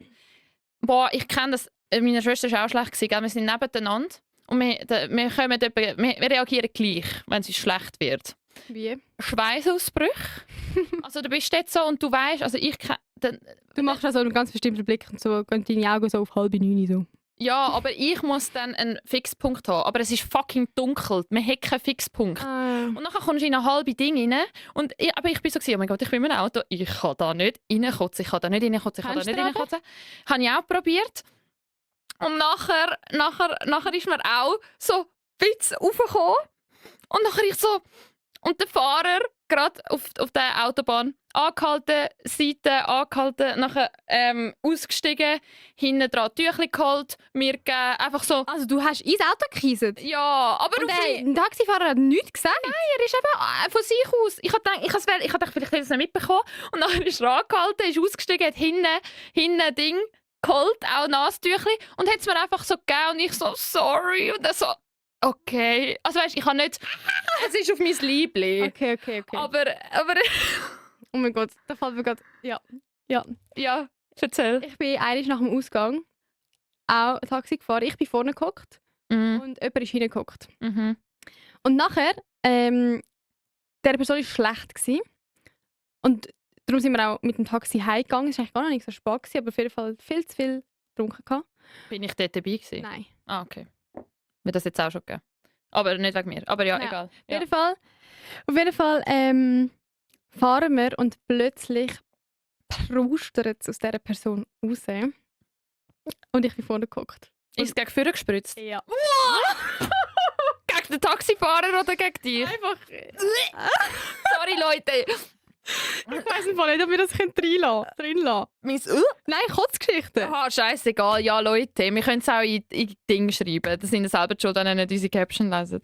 ich kenne das, meine Schwester war auch schlecht gewesen, gell? Wir sind nebeneinander. Und wir reagieren gleich, wenn es schlecht wird. Wie? Schweißausbrüche. Also du bist jetzt so und du weißt, also ich Du machst also einen ganz bestimmten Blick und so gehen deine Augen so auf 8:30 so. ja, aber ich muss dann einen Fixpunkt haben. Aber es ist fucking dunkel. Man hat keinen Fixpunkt. Und dann kommst du in eine halbe Ding rein. Aber ich bin so, oh mein Gott, ich bin in einem Auto. Ich kann da nicht reinkotzen. Ich kann da nicht reinkotzen. Ich kann da nicht Fenster reinkotzen. Habe ich auch probiert. Und nachher ist mir auch so ein bisschen raufgekommen. Und nachher ich so... Und der Fahrer, gerade auf der Autobahn, angehalten, Seite angehalten, nachher ausgestiegen, hinten dran Tüchli geholt, mir gegeben, einfach so... Also du hast ins Auto gekieselt? Ja, aber Und auf der Taxifahrer hat nichts gesagt? er ist eben von sich aus. Ich habe gedacht, vielleicht hätte ich es nicht mitbekommen. Und nachher ist er angehalten, ist ausgestiegen, hat hinten ein Ding geholt, auch Nasentüchli, und hat es mir einfach so gegeben und ich so, sorry. Und er so, okay. Also weißt, ich habe nicht... Es ist auf mein Liebling. Okay. Aber Oh mein Gott, da fällt mir gerade... Ja. ja, erzähl. Ich bin einmal nach dem Ausgang auch Taxi gefahren. Ich bin vorne gehockt Mhm. und jemand ist hinten gehockt. Mhm. Und nachher, der Person war schlecht gewesen. Und darum sind wir auch mit dem Taxi heimgegangen. Es war eigentlich gar noch nicht so spät gewesen, aber auf jeden Fall viel zu viel getrunken gehabt. Bin ich dort dabei gewesen? Nein. Ah, okay. Wird das jetzt auch schon gegeben. Aber nicht wegen mir. Aber ja, Ja. egal. Auf jeden Fall Auf jeden Fall fahren wir und plötzlich prustert es aus dieser Person raus. Und ich bin vorne geguckt. Ist es gegen vorne gespritzt? Ja. Gegen den Taxifahrer oder gegen dich? Einfach. Sorry, Leute. Ich weiss nicht, ob wir das drin lassen. Mein Nein, Kotzgeschichte. Aha, scheißegal. Ja, Leute, wir können es auch in Dinge schreiben. Das sind selber schon, wenn ihr nicht unsere Caption lesen.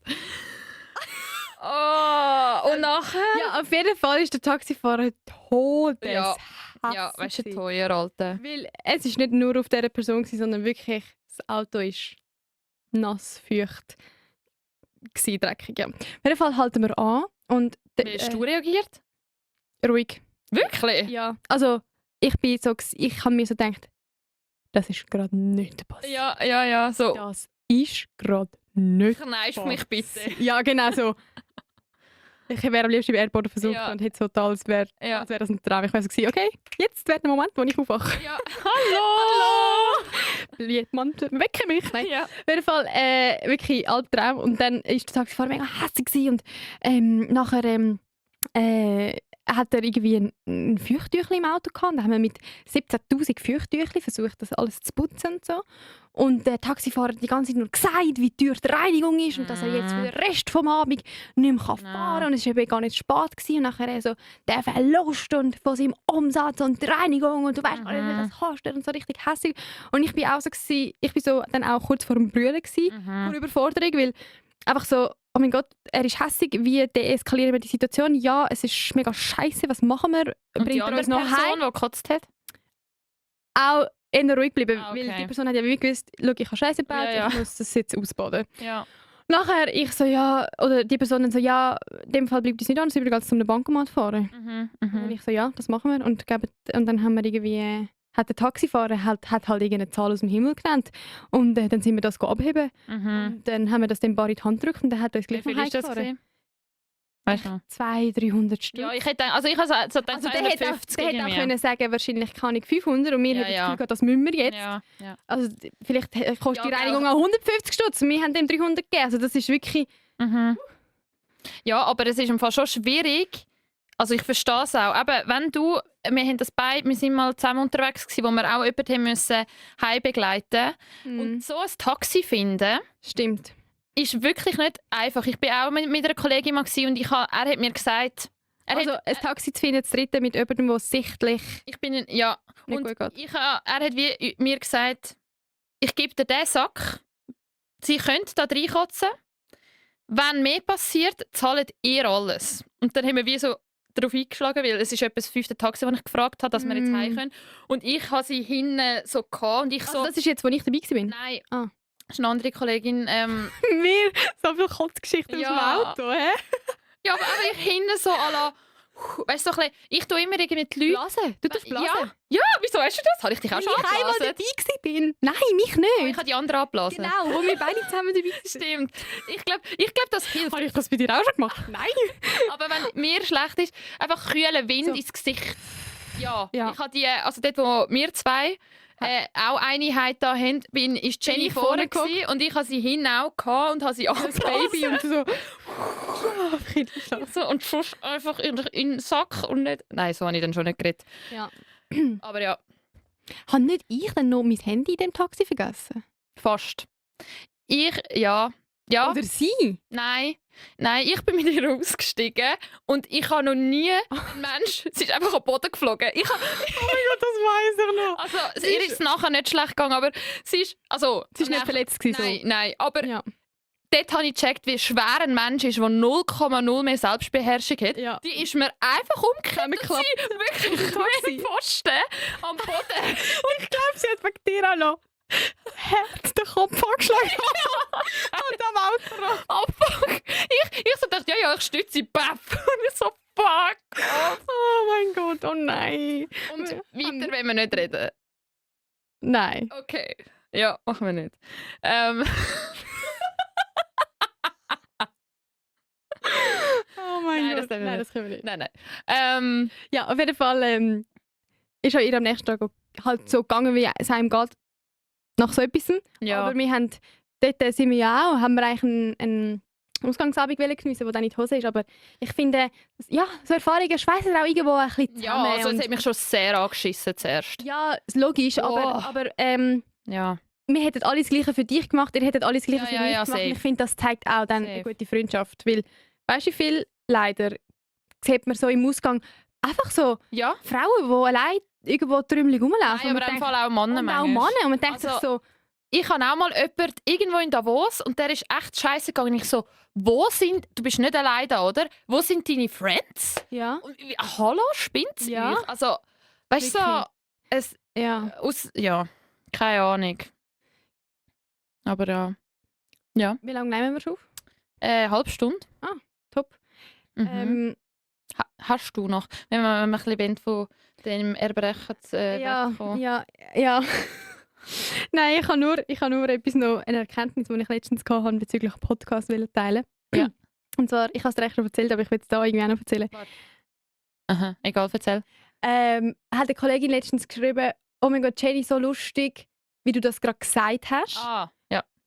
Oh, und nachher? Ja, auf jeden Fall ist der Taxifahrer todes. Ja. Ja, weißt du, teuer, Alter. Weil es ist nicht nur auf dieser Person, sondern wirklich das Auto ist nass, feucht, dreckig. Ja. Auf jeden Fall halten wir an und Wie hast du reagiert? ruhig. Wirklich? Ja. Also ich habe mir so gedacht, das ist gerade nicht passiert. Ja, so. Das ist gerade nicht Kneif mich bitte. Ja, genau so. Ich wäre am liebsten im Airport versucht Ja. und hätte so getan, als wäre Ja. das ein Traum. Ich wäre so gewesen, okay, jetzt wäre der Moment, wo ich aufwache. Ja. Hallo! Jemand wecke mich. Nein. Ja. Auf jeden Fall wirklich Albtraum. Und dann war der Taxifahrer mega hässlich gewesen und nachher hat er irgendwie ein Feuchttüchli im Auto gehabt. Dann haben wir mit 17'000 Feuchttüchli versucht, das alles zu putzen und so. Und der Taxifahrer hat die ganze Zeit nur gesagt, wie teuer die Reinigung ist und dass er jetzt für den Rest vom Abend nicht mehr fahren kann. Und es war eben gar nicht spät gewesen. Und nachher so der Verlust und von seinem Umsatz und die Reinigung und du weißt gar nicht, wie das kostet und so richtig hässlich. Und ich bin auch so gewesen, ich bin so dann auch kurz vor dem Brüllen gewesen, vor Überforderung, weil einfach so, oh mein Gott, er ist hässig, wie deeskalieren wir die Situation? Ja, es ist mega scheiße, was machen wir? Und die Bringt er andere uns noch Person, heim? die gekotzt hat? Auch eher ruhig bleiben, Ah, okay. weil die Person hat ja wie gewusst, schau, ich habe Scheiße gebaut, Ja, ja. ich muss das jetzt ausbaden. Ja. Nachher ich so, ja, oder die Person dann so, ja, in dem Fall bleibt es nicht an, sie würde ganz zum Bankomat fahren. Und ich so, ja, das machen wir. Und dann haben wir irgendwie, hat der Taxifahrer hat irgendeine Zahl aus dem Himmel genannt. Und dann sind wir das abheben. Und dann haben wir das dem Bar in die Hand gedrückt und dann hat er uns Wie gleich viel von ist das? heimgefahren. Gewesen? Weißt du noch? 200-300 Stück. Ja, ich hätte so gedacht, Also der hätte auch, 250 der hätte auch irgendwie. können sagen, wahrscheinlich kann ich 500 und wir Ja, hätten ja. das Gefühl, das müssen wir jetzt. Ja. Also vielleicht kostet Ja, die Reinigung auch 150 Stutz und wir haben dem 300 gegeben. Also das ist wirklich... Ja, aber es ist im Fall schon schwierig. Also ich verstehe es auch. Aber wenn wir haben das wir sind mal zusammen unterwegs gewesen, wo wir auch jemanden haben müssen heim-begleiten. Und so ein Taxi finden, Stimmt. ist wirklich nicht einfach. Ich bin auch mit einer Kollegin mal gewesen und er hat mir gesagt, Also ein Taxi zu finden, das dritte mit jemandem, der sichtlich ich bin ja nicht und gut geht. er hat wie mir gesagt, ich gebe dir diesen Sack, sie können da reinkotzen, wenn mehr passiert, zahlt ihr alles. Und dann haben wir wie so darauf eingeschlagen, weil es ist etwa das 5. Taxi, das ich gefragt habe, dass wir jetzt heim können. Und ich habe sie hinten so gehabt und ich Also so... das ist jetzt, wo ich dabei war? Nein, Ah. das ist eine andere Kollegin. Wir? So viel Kotzgeschichten Ja. aus dem Auto, hä? Ja, aber ich hinten so à la... Weißt du, so ein bisschen, ich tue immer irgendwie die Leute... Blasen? Du tust blasen? Ja, wieso hast du das? Habe ich dich auch Weil schon ich einmal abgeblasen? dabei war. Nein, mich Ich nicht. habe die andere abblasen. Genau, wo wir beide zusammen dabei waren. Stimmt. Ich glaube, das hilft. Habe ich das bei dir auch schon gemacht? Nein. Aber wenn mir schlecht ist, einfach kühlen Wind So. ins Gesicht. Ja. Ja. Ich habe also dort, wo wir zwei auch Einheit da haben, ist Jenny ich vorne vorne gewesen, und ich habe sie hinten auch gehabt und habe sie Das Baby und so. so und schuss einfach in den Sack und nicht... Nein, so habe ich dann schon nicht geredet. Ja. Aber ja, Habe nicht ich dann noch mein Handy in dem Taxi vergessen? fast. Ja. Oder sie? Nein, ich bin mit ihr ausgestiegen und ich habe noch nie einen Mensch... Sie ist einfach am Boden geflogen. Ich habe... Oh mein Gott, das weiss ich noch. Also, ihr ist es nachher nicht schlecht gegangen, aber sie ist... Also, Sie war nicht verletzt. Gewesen, Nein, aber Ja. dort habe ich gecheckt, wie schwer ein Mensch ist, der 0,0 mehr Selbstbeherrschung hat. Ja. Die ist mir einfach umgekehrt und Zusammengeklappt. sie wirklich wie ein Pfosten am Boden. Und ich glaube, sie hat wegen dir auch noch hart den Kopf angeschlagen. Und am Auto. Oh fuck. Ich so dachte, ja, ich stütze, baff. Und ich so, fuck. Oh mein Gott, oh nein. Und weiter wollen wir nicht reden. Nein. Okay. Ja, machen wir nicht. Oh mein Nein, das Gott. dürfen wir Nein, nicht. das können wir nicht. Nein. Ja, auf jeden Fall ist auch ihr am nächsten Tag halt so gegangen, wie es einem geht, nach so etwas. Ja. Aber wir haben, dort sind wir ja auch, haben wir eigentlich Ausgangsabend geniessen, wo dann in die Hose ist. Aber ich finde, ja, so Erfahrungen schweissen auch irgendwo ein bisschen zusammen. Ja, also es und- hat mich schon sehr angeschissen zuerst. ja, logisch, Oh. aber Ja. wir hätten alles Gleiche für dich gemacht, ihr hättet alles Gleiche Ja, für ja, mich ja, gemacht. Und safe. ich finde, das zeigt auch dann eine Safe. gute Freundschaft. Weil, weißt du, wie viel leider sieht man so im Ausgang einfach so Ja. Frauen, die allein irgendwo trümmelig rumlaufen. Nein, und aber man im denkt- Fall auch Männer und auch manchmal. Männer. Und man denkt sich Also- so, Ich habe auch mal jemanden irgendwo in Davos und der ist echt scheiße gegangen. Ich so, du bist nicht allein da, oder? Wo sind deine Friends? ja, Und, hallo, spinnt's Ja. euch? Also, weißt du, so, Wirklich. es, ja. ja, keine Ahnung. Aber ja. Wie lange nehmen wir schon auf? Halbe Stunde. Top. Mhm. Hast du noch? Wenn wir ein bisschen von dem Erbrechen wegkommen. Ja. Nein, ich habe nur etwas noch, eine Erkenntnis, die ich letztens hatte bezüglich Podcast teilen. Ja. Und zwar, ich habe es dir echt schon erzählt, aber ich will es da irgendwie auch noch erzählen. Aha, egal, erzähl. Hat eine Kollegin letztens geschrieben, oh mein Gott, Jenny, so lustig, wie du das gerade gesagt hast. Ja.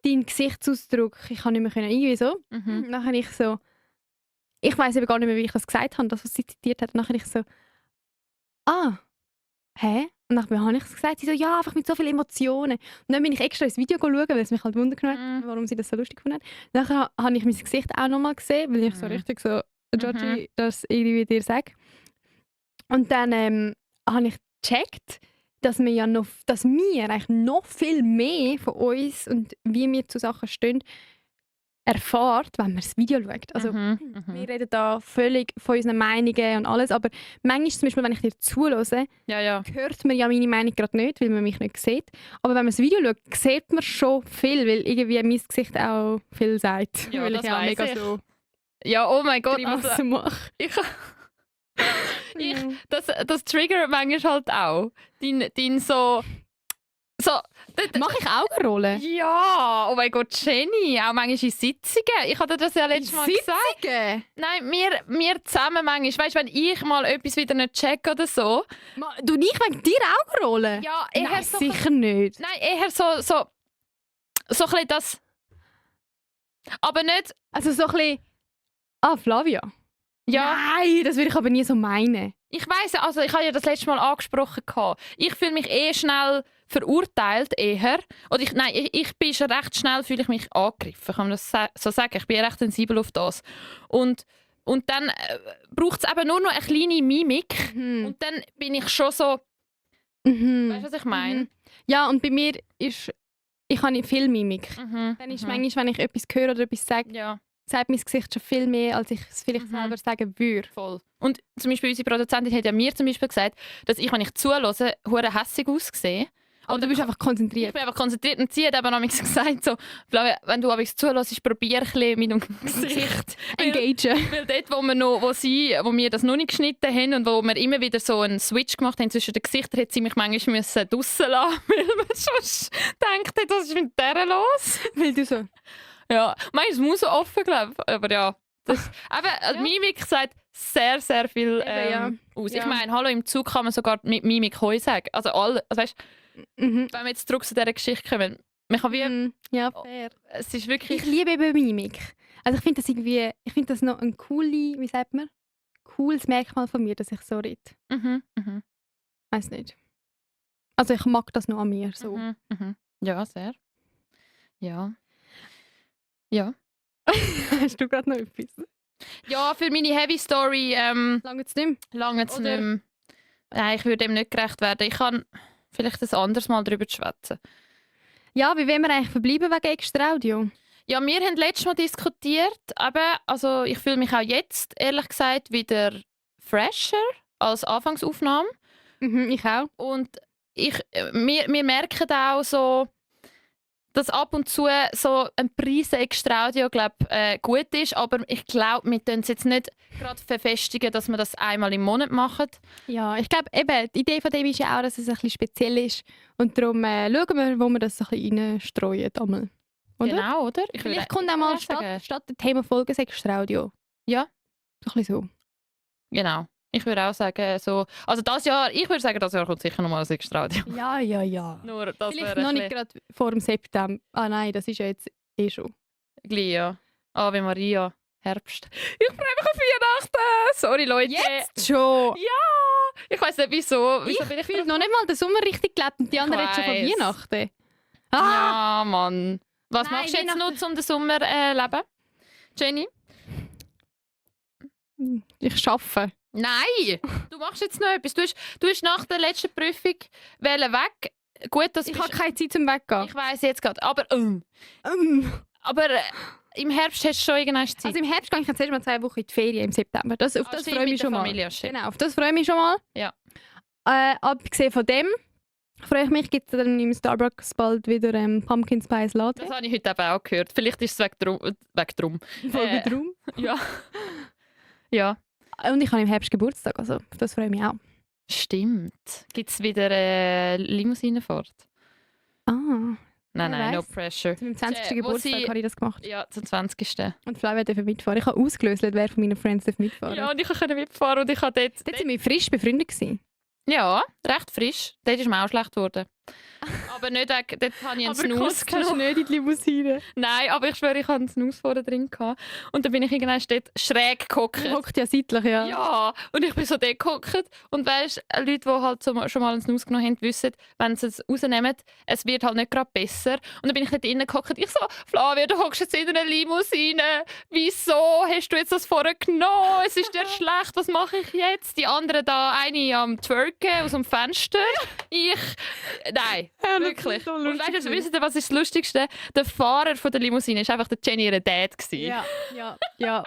Dein Gesichtsausdruck, ich kann nicht mehr können, irgendwie so. Mhm. Nachher ich so, ich weiß eben gar nicht mehr, wie ich das gesagt habe, das, was sie zitiert hat. Nachher ich so, hä? Und dann habe ich es gesagt, sie so, ja, einfach mit so vielen Emotionen. Und dann bin ich extra ins Video schauen, weil es mich halt wundert hat, warum sie das so lustig gefunden hat. Nachher habe ich mein Gesicht auch nochmal gesehen, weil ich so richtig so judgy das irgendwie dir sage. Und dann habe ich gecheckt, dass wir eigentlich noch viel mehr von uns und wie wir zu Sachen stehen, erfahrt, wenn man das Video schaut. Also, wir reden da völlig von unseren Meinungen und alles, aber manchmal zum Beispiel, wenn ich dir zuhöre, Ja. hört man ja meine Meinung gerade nicht, weil man mich nicht sieht. Aber wenn man das Video schaut, sieht man schon viel, weil irgendwie mein Gesicht auch viel sagt. Ja, weil das ich auch weiss mega ich. so Ja, oh mein Gott. Grimassen Also, mache. das triggert manchmal halt auch. Dein so... Mache ich Augenrollen? Ja, oh mein Gott, Jenny, auch manchmal in Sitzungen. Ich hatte das ja letztes Mal gesagt. Sitzungen? Nein, wir zusammen manchmal. Weißt du, wenn ich mal etwas wieder nicht check oder so. Du nicht wegen dir Augenrollen? Ja, eher Nein, so... sicher nicht. Nein, eher so ein bisschen das... Aber nicht... Also so ein bisschen... Flavia? Ja, Nein, das würde ich aber nie so meinen. ich weiss, also ich habe ja das letzte Mal angesprochen. Ich fühle mich schnell verurteilt eher. Oder ich bin schon recht schnell, fühle ich mich angegriffen, kann man das so sagen. Ich bin recht sensibel auf das. Und dann braucht es eben nur noch eine kleine Mimik. Und dann bin ich schon so... Weißt du, was ich meine? Ja, und bei mir ist... Ich habe nicht viel Mimik. Dann ist manchmal, wenn ich etwas höre oder etwas sage, Ja, sagt mein Gesicht schon viel mehr, als ich es vielleicht selber sagen würde. voll. Und zum Beispiel unsere Produzentin hat ja mir zum Beispiel gesagt, dass ich, wenn ich zuhöre, hure hässig aussehe. Aber du bist einfach Ich konzentriert. bin einfach konzentriert und sie hat eben manchmal gesagt, so, Flavia, wenn du zuhörst, probier ein bisschen mit dem Gesicht. Engagen. Weil dort, wo wir das noch nicht geschnitten haben und wo wir immer wieder so einen Switch gemacht haben zwischen den Gesichtern, hat sie mich manchmal draussen lassen, weil man sonst denkt, hey, was ist mit der los? Weil du so... Ja, manchmal muss so offen, glaube ich. Aber ja, die Mimik sagt sehr, sehr viel aus. Ja. Ich meine, hallo, im Zug kann man sogar mit Mimik Heu sagen. Also weißt, wenn wir jetzt zurück zu dieser Geschichte kommen, man kann wie... Ja, fair. Es ist wirklich... Ich liebe eben Mimik. Also ich finde das noch ein wie sagt man? Cooles Merkmal von mir, dass ich so rede. Weiß nicht. Also ich mag das noch an mir so. Ja, sehr. Ja. Ja. Hast du gerade noch etwas? Ja, für meine Heavy Story Lange zu nicht lange es nicht Oder- mehr. Nein, ich würde dem nicht gerecht werden. Ich kann vielleicht ein anderes Mal darüber schwätzen. Ja, wie wollen wir eigentlich verbleiben wegen Extra Audio? Ja, wir haben letztes Mal diskutiert, aber also ich fühle mich auch jetzt, ehrlich gesagt, wieder fresher als Anfangsaufnahme. Ich auch. Und wir merken auch so, dass ab und zu so ein Preis Extra Audio gut ist, aber ich glaube, wir tun es jetzt nicht gerade verfestigen, dass wir das einmal im Monat machen. Ja, ich glaube eben, die Idee von dem ist ja auch, dass es ein bisschen speziell ist. Und darum schauen wir, wo wir das ein bisschen reinstreuen. Einmal. Oder? Genau, oder? Vielleicht kommt auch mal statt dem Thema Folge Extra Audio. Ja. So ein bisschen so. Genau. Ich würde auch sagen, so, also das Jahr, ich würde sagen, das Jahr kommt sicher nochmal ein Extra Audio. Ja. Nur, das Vielleicht wäre noch ein nicht gerade vor dem September. Ah nein, das ist ja jetzt schon. gleich, ja. Ave Maria, Herbst. Ich freue mich auf Weihnachten. Sorry, Leute. Jetzt schon! Ja! Ich weiss nicht, wieso Ich bin ich fühle noch nicht mal den Sommer richtig gelebt und die anderen jetzt schon von weiss. Weihnachten. Ja, Mann. Was Nein, machst du jetzt Weihnachten- noch, um den Sommer leben? Jenny? Ich arbeite. Nein! Du machst jetzt noch etwas. Du hast nach der letzten Prüfung weg. Gut, dass Ich habe keine Zeit zum Weggehen. Ich weiss jetzt gerade. Aber im Herbst hast du schon irgendeine Zeit. Also im Herbst gehe ich jetzt erst mal 2 Wochen in die Ferien im September. Auf das stimmt, freue ich mit mich der schon mal. Familie, shit. Genau, auf das freue ich mich schon mal. Ja. Abgesehen von dem freue ich mich, gibt es dann im Starbucks bald wieder Pumpkin Spice Latte. Das habe ich heute eben auch gehört. Vielleicht ist es weg drum. Folge drum. Ja. Ja. Und ich habe im Herbst Geburtstag, also auf das freue ich mich auch. Stimmt. Gibt es wieder Limousinenfahrt? Ah, Nein, Wer no weiss. pressure. zu meinem 20. Wo Geburtstag sie- habe ich das gemacht. Ja, zum 20. Und Flavia durfte mitfahren. Ich habe ausgelöst, wer von meinen Friends mitfahren Ja, und ich konnte mitfahren und ich habe dort... Dort sind wir frisch befreundet gewesen. Ja, recht frisch. Dort ist mir auch schlecht geworden. Aber nicht wegen... Dort habe ich einen Snooze genommen. nicht in die Limousine. Nein, aber ich schwöre, ich hatte einen Snooze vorne drin gehabt. Und dann bin ich irgendwann dort schräg gehockt. Er hockt ja seitlich, ja. Ja, und ich bin so dort gehockt. Und weisst, Leute, die halt schon mal einen Snooze genommen haben, wissen, wenn sie es rausnehmen, es wird halt nicht gerade besser. Und dann bin ich dort drinnen gehockt. Ich so, Flavia, du hockst jetzt in einer Limousine. Wieso hast du jetzt das vorher genommen? Es ist dir schlecht, was mache ich jetzt? Die anderen da, eine am Twerken aus dem Fenster. Nein, Ja, das wirklich. ist so Und lustig weißt du, wisst ihr, was ist das Lustigste? Der Fahrer von der Limousine war einfach der Jenny, ihr Dad. Gewesen. Ja.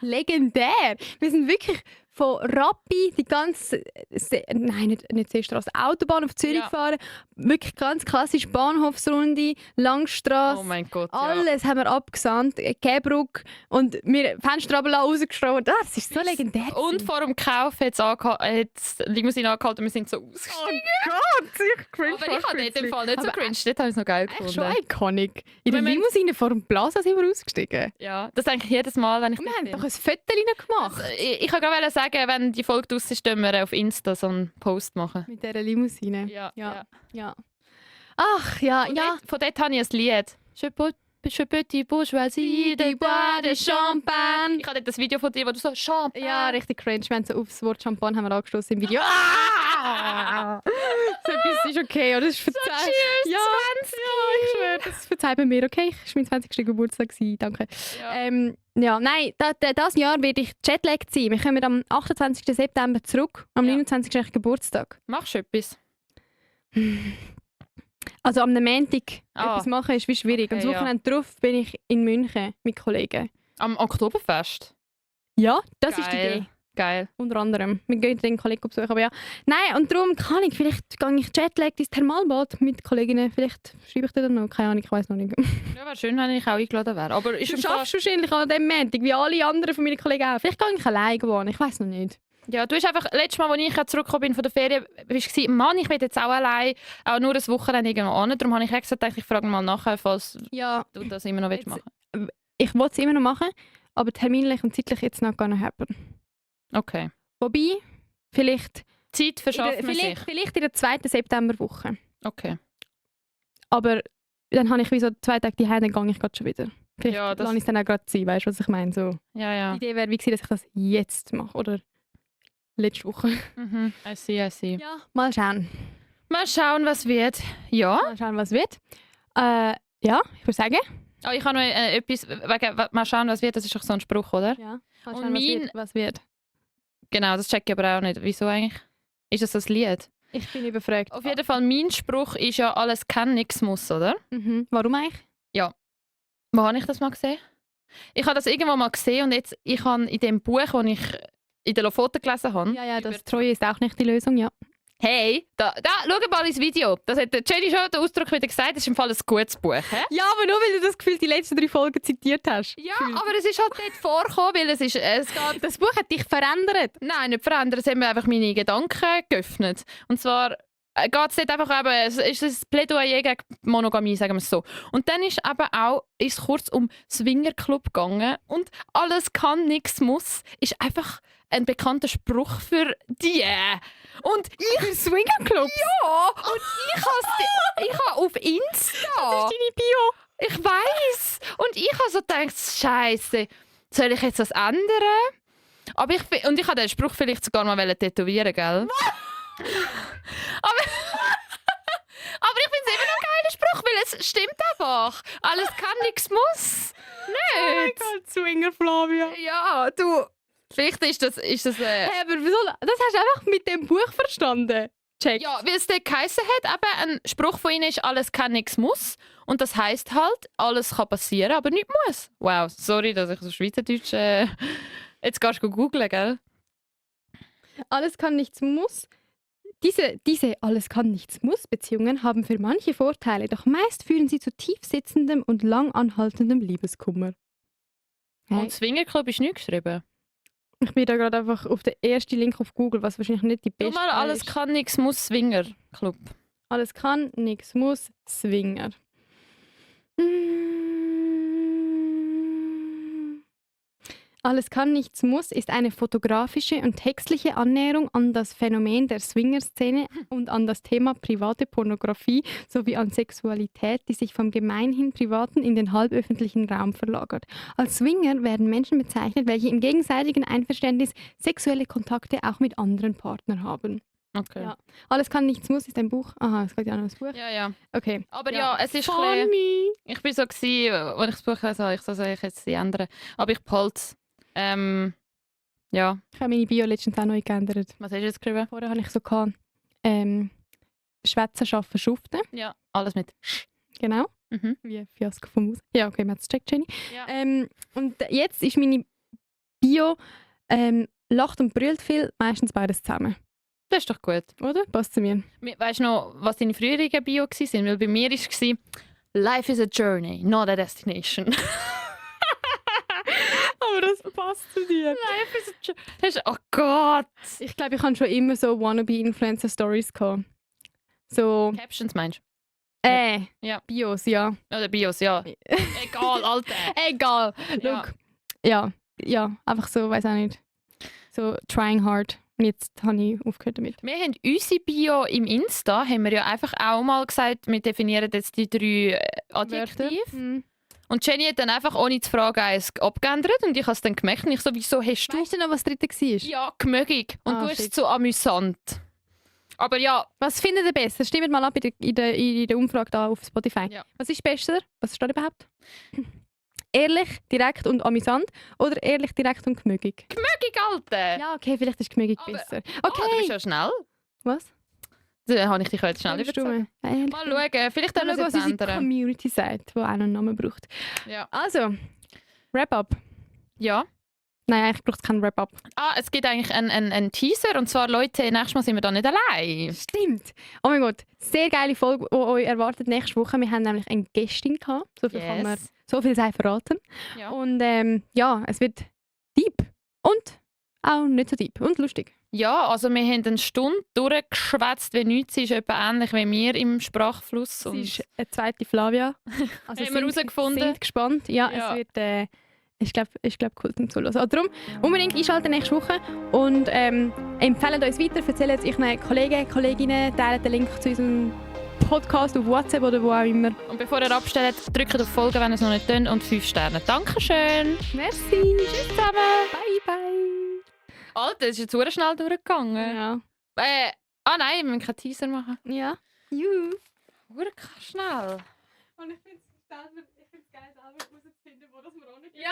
Legendär. Wir sind wirklich von Rappi die ganze, nicht Seestrasse, Autobahn auf Zürich Ja. gefahren. Wirklich ganz klassisch Bahnhofsrunde, Langstrasse. Oh mein Gott, ja. Alles haben wir abgesandt, Gäbrück und wir Fenster rausgeschraubt. Das ist so legendär. Und vor dem Kauf hat die Limousine angehalten und wir sind so ausgestiegen. Gott, ich cringe. Aber ich habe dort im Fall nicht so cringe. Dort habe ich es noch geil Echt schon gefunden. iconic. In der Wenn man- Limousine vor dem Plaza sind wir ausgestiegen. Ja, das denke ich jedes Mal, wenn ich Wir dort haben bin. doch ein Foto gemacht. Ich kann gerade sagen, wenn die Folge draus ist, können wir auf Insta so einen Post machen. Mit dieser Limousine. Ja. Ja. Ach, ja, ja. Von dort habe ich ein Lied. Je petit bourgeoisie de bois de champagne. Ich habe dort das Video von dir, wo du so Champagne. Ja, richtig cringe. Wir haben so aufs Wort Champagne haben wir angestoßen im Video. Ah! So etwas ist okay, oder? Das ist verzeiht. Cheers, Ja, 20. ja, ich schwöre, das verzeiht bei mir. Okay, es war mein 20. Geburtstag. Danke. Ja. Nein, das Jahr werde ich jetlagged sein. Wir kommen am 28. September zurück. Am Ja. 29. ist Geburtstag. Machst du etwas? Also am Montag Ah. etwas machen ist wie schwierig. Okay, Am Wochenende drauf bin ich in München mit Kollegen. Am Oktoberfest? Ja, das ist die Geil. Idee. Geil. Unter anderem. Wir gehen den Kollegen besuchen, aber ja. Nein, und darum kann ich, vielleicht gehe ich Jetlag ins Thermalbad mit Kolleginnen. Vielleicht schreibe ich dir dann noch. Keine Ahnung, ich weiß noch nicht. Ja, wäre schön, wenn ich auch eingeladen wäre. Aber ist Du im Fall- schaffst wahrscheinlich an dem Montag, wie alle anderen von meinen Kollegen auch. Vielleicht gehe ich allein wohnen, ich weiß noch nicht. Ja, du hast einfach, letztes Mal, als ich zurückgekommen bin von der Ferien, bist du gesagt, Mann, ich will jetzt auch allein, auch nur ein Wochenende irgendwo an. Darum habe ich extra gedacht, ich frage mal nachher, falls Ja, du das immer noch Jetzt- machen ich will es immer noch machen, aber terminlich und zeitlich jetzt noch gar nicht happen. Okay. Wobei, vielleicht Zeit verschafft man sich. vielleicht in der 2. Septemberwoche. Okay. Aber dann habe ich wie so 2 Tage daheim, dann gehe ich gerade schon wieder. Vielleicht Ja, das- lasse ich es dann auch gerade sein, weißt du, was ich meine? So. Ja, ja. Die Idee wäre, wie gewesen, dass ich das jetzt mache oder letzte Woche. Mhm. I see. Ja, mal schauen. Mal schauen, was wird. Ja. Mal schauen, was wird. Ja, ich würde sagen. Oh, ich habe noch etwas, mal schauen, was wird. Das ist doch so ein Spruch, oder? Ja. Mal Und schauen, mein- was wird. Genau, das check ich aber auch nicht. Wieso eigentlich? Ist das ein Lied? Ich bin überfragt. Auf jeden Fall, mein Spruch ist ja, alles kann, nichts muss, oder? Mhm. Warum eigentlich? Wo habe ich das mal gesehen? Ich habe das irgendwo mal gesehen und jetzt, ich habe in dem Buch, das ich in der Lofoten gelesen habe, Ja, das Treue ist auch nicht die Lösung, ja. hey, da, schau mal ins Video. Das hat Jenny schon den Ausdruck wieder gesagt, das ist im Fall ein gutes Buch. Hä? Ja, aber nur weil du das Gefühl die letzten 3 Folgen zitiert hast. Ja, aber es ist halt nicht vorgekommen, weil es geht... Das Buch hat dich verändert. Nein, nicht verändert, es haben mir einfach meine Gedanken geöffnet. Und zwar geht es nicht einfach eben, es ist ein Plädoyer gegen Monogamie, sagen wir es so. Und dann ist eben auch ist kurz um Swingerclub gegangen und alles kann, nichts muss, ist einfach ein bekannter Spruch für die. Und ich... Swingerclub? Ja! Und ich habe auf Insta... Deine Bio. Ich weiss. Und ich habe so gedacht, Scheiße, soll ich jetzt was ändern? Aber ich habe den Spruch vielleicht sogar mal tätowieren, gell? aber ich finde es immer noch ein geiler Spruch, weil es stimmt einfach. Alles kann, nichts muss. Nicht? Gott, Swinger Flavia. Ja, du. Vielleicht ist das Hey, aber wieso? Das hast du einfach mit dem Buch verstanden. Check. ja, wie es dort geheissen hat, eben ein Spruch von ihnen ist, alles kann, nichts muss. Und das heisst halt, alles kann passieren, aber nichts muss. Wow, sorry, dass ich so Schweizerdeutsch... Jetzt gehst du googlen, gell? Alles kann, nichts muss. Diese alles kann, nichts muss Beziehungen haben für manche Vorteile, doch meist führen sie zu tief sitzendem und lang anhaltendem Liebeskummer. Hey, Und Swingerclub ist nicht geschrieben. ich bin da gerade einfach auf den ersten Link auf Google, was wahrscheinlich nicht die Schau beste mal, alles ist. kann, nichts muss, Swingerclub. Alles kann, nichts muss, Swinger. Alles kann, nichts muss ist eine fotografische und textliche Annäherung an das Phänomen der Swinger-Szene und an das Thema private Pornografie sowie an Sexualität, die sich vom gemeinhin Privaten in den halböffentlichen Raum verlagert. Als Swinger werden Menschen bezeichnet, welche im gegenseitigen Einverständnis sexuelle Kontakte auch mit anderen Partnern haben. Okay. Ja. Alles kann, nichts muss ist ein Buch. Aha, es geht ja noch das Buch. Ja. Okay. Aber ja, es ist Funny. ich bin so gewesen, als ich das Buch gelesen habe, ich soll ich jetzt die ändern. Aber ich behalte ja. Ich habe meine Bio letztens auch neu geändert. Was hast du jetzt geschrieben? Vorher hatte ich so gehabt, Schwätzen, Schaffen, Schuften. Ja, alles mit Genau. Mhm. Wie Fiasko vom Haus. Ja, okay, man hat es gecheckt, Jenny. Ja. Und jetzt ist meine Bio lacht und brüllt viel, meistens beides zusammen. Das ist doch gut. Oder? Passt zu mir. Weißt du noch, was deine früheren Bio waren? Weil bei mir war es «Life is a journey, not a destination». Aber das passt zu dir. Life is a journey. Oh Gott! Ich glaube, ich habe schon immer so Wannabe-Influencer-Stories gehabt. So, Captions meinst Ja. Bios, ja. du? Oder Bios, ja. Egal, Alter. Egal. Ja. Look. Ja, einfach so, weiß auch nicht. So trying hard. Und jetzt habe ich aufgehört damit. Wir haben unsere Bio im Insta, haben wir ja einfach auch mal gesagt, wir definieren jetzt die 3 Adjektive. Mhm. Und Jenny hat dann einfach ohne zu fragen eins abgeändert und ich habe es dann gemerkt und ich so, wieso hast du... Weißt du noch, was das dritte war? Ja, gemögig. Und Ah, du hast es shit. so amüsant. Aber ja, Was findet ihr besser? Stimmt mal ab in der Umfrage da auf Spotify. Ja. Was ist besser? Was steht überhaupt? Ehrlich, direkt und amüsant oder ehrlich, direkt und gemögig? gemögig, Alter. Ja, okay, vielleicht ist gemögig Aber- besser. Oh, du Okay. bist ja schnell. Was? Dann habe ich dich jetzt schnell Bist du überzogen. ehrlich? Mal schauen, vielleicht Mal können wir schauen, es was jetzt unsere ändern. Community sagt, die auch noch einen Namen braucht. Ja. Also, Wrap-up. Ja. Nein, eigentlich braucht es keinen Wrap-up. Es gibt eigentlich einen Teaser und zwar, Leute, nächstes Mal sind wir da nicht allein. Stimmt. Oh mein Gott, sehr geile Folge, die euch erwartet nächste Woche. Wir haben nämlich eine Gästin gehabt. So viel sei verraten. Ja. Und ja, es wird deep. Und auch nicht so deep. Und lustig. Ja, also wir haben eine Stunde durchgeschwätzt, wie nichts ist, etwa ähnlich wie wir im Sprachfluss. Sie ist eine zweite Flavia. Also Haben wir herausgefunden. Sind gespannt. Ja, Ja. es wird... ich glaube, cool zum Zuhören. Also darum unbedingt einschalten nächste Woche und empfehlen uns weiter, erzählt es euren Kollegen, Kolleginnen, teilt den Link zu unserem Podcast auf WhatsApp oder wo auch immer. Und bevor ihr abstellt, drückt auf Folgen, wenn ihr es noch nicht tut und 5 Sterne. Dankeschön. Merci. Tschüss zusammen. Bye, bye. Alter, das ist jetzt sehr schnell durchgegangen. Ja. Nein, wir müssen keinen Teaser machen. Ja. Juhu. Sehr schnell. Und ich finde es geil, selber herauszufinden, wo das wir auch nicht... Ja,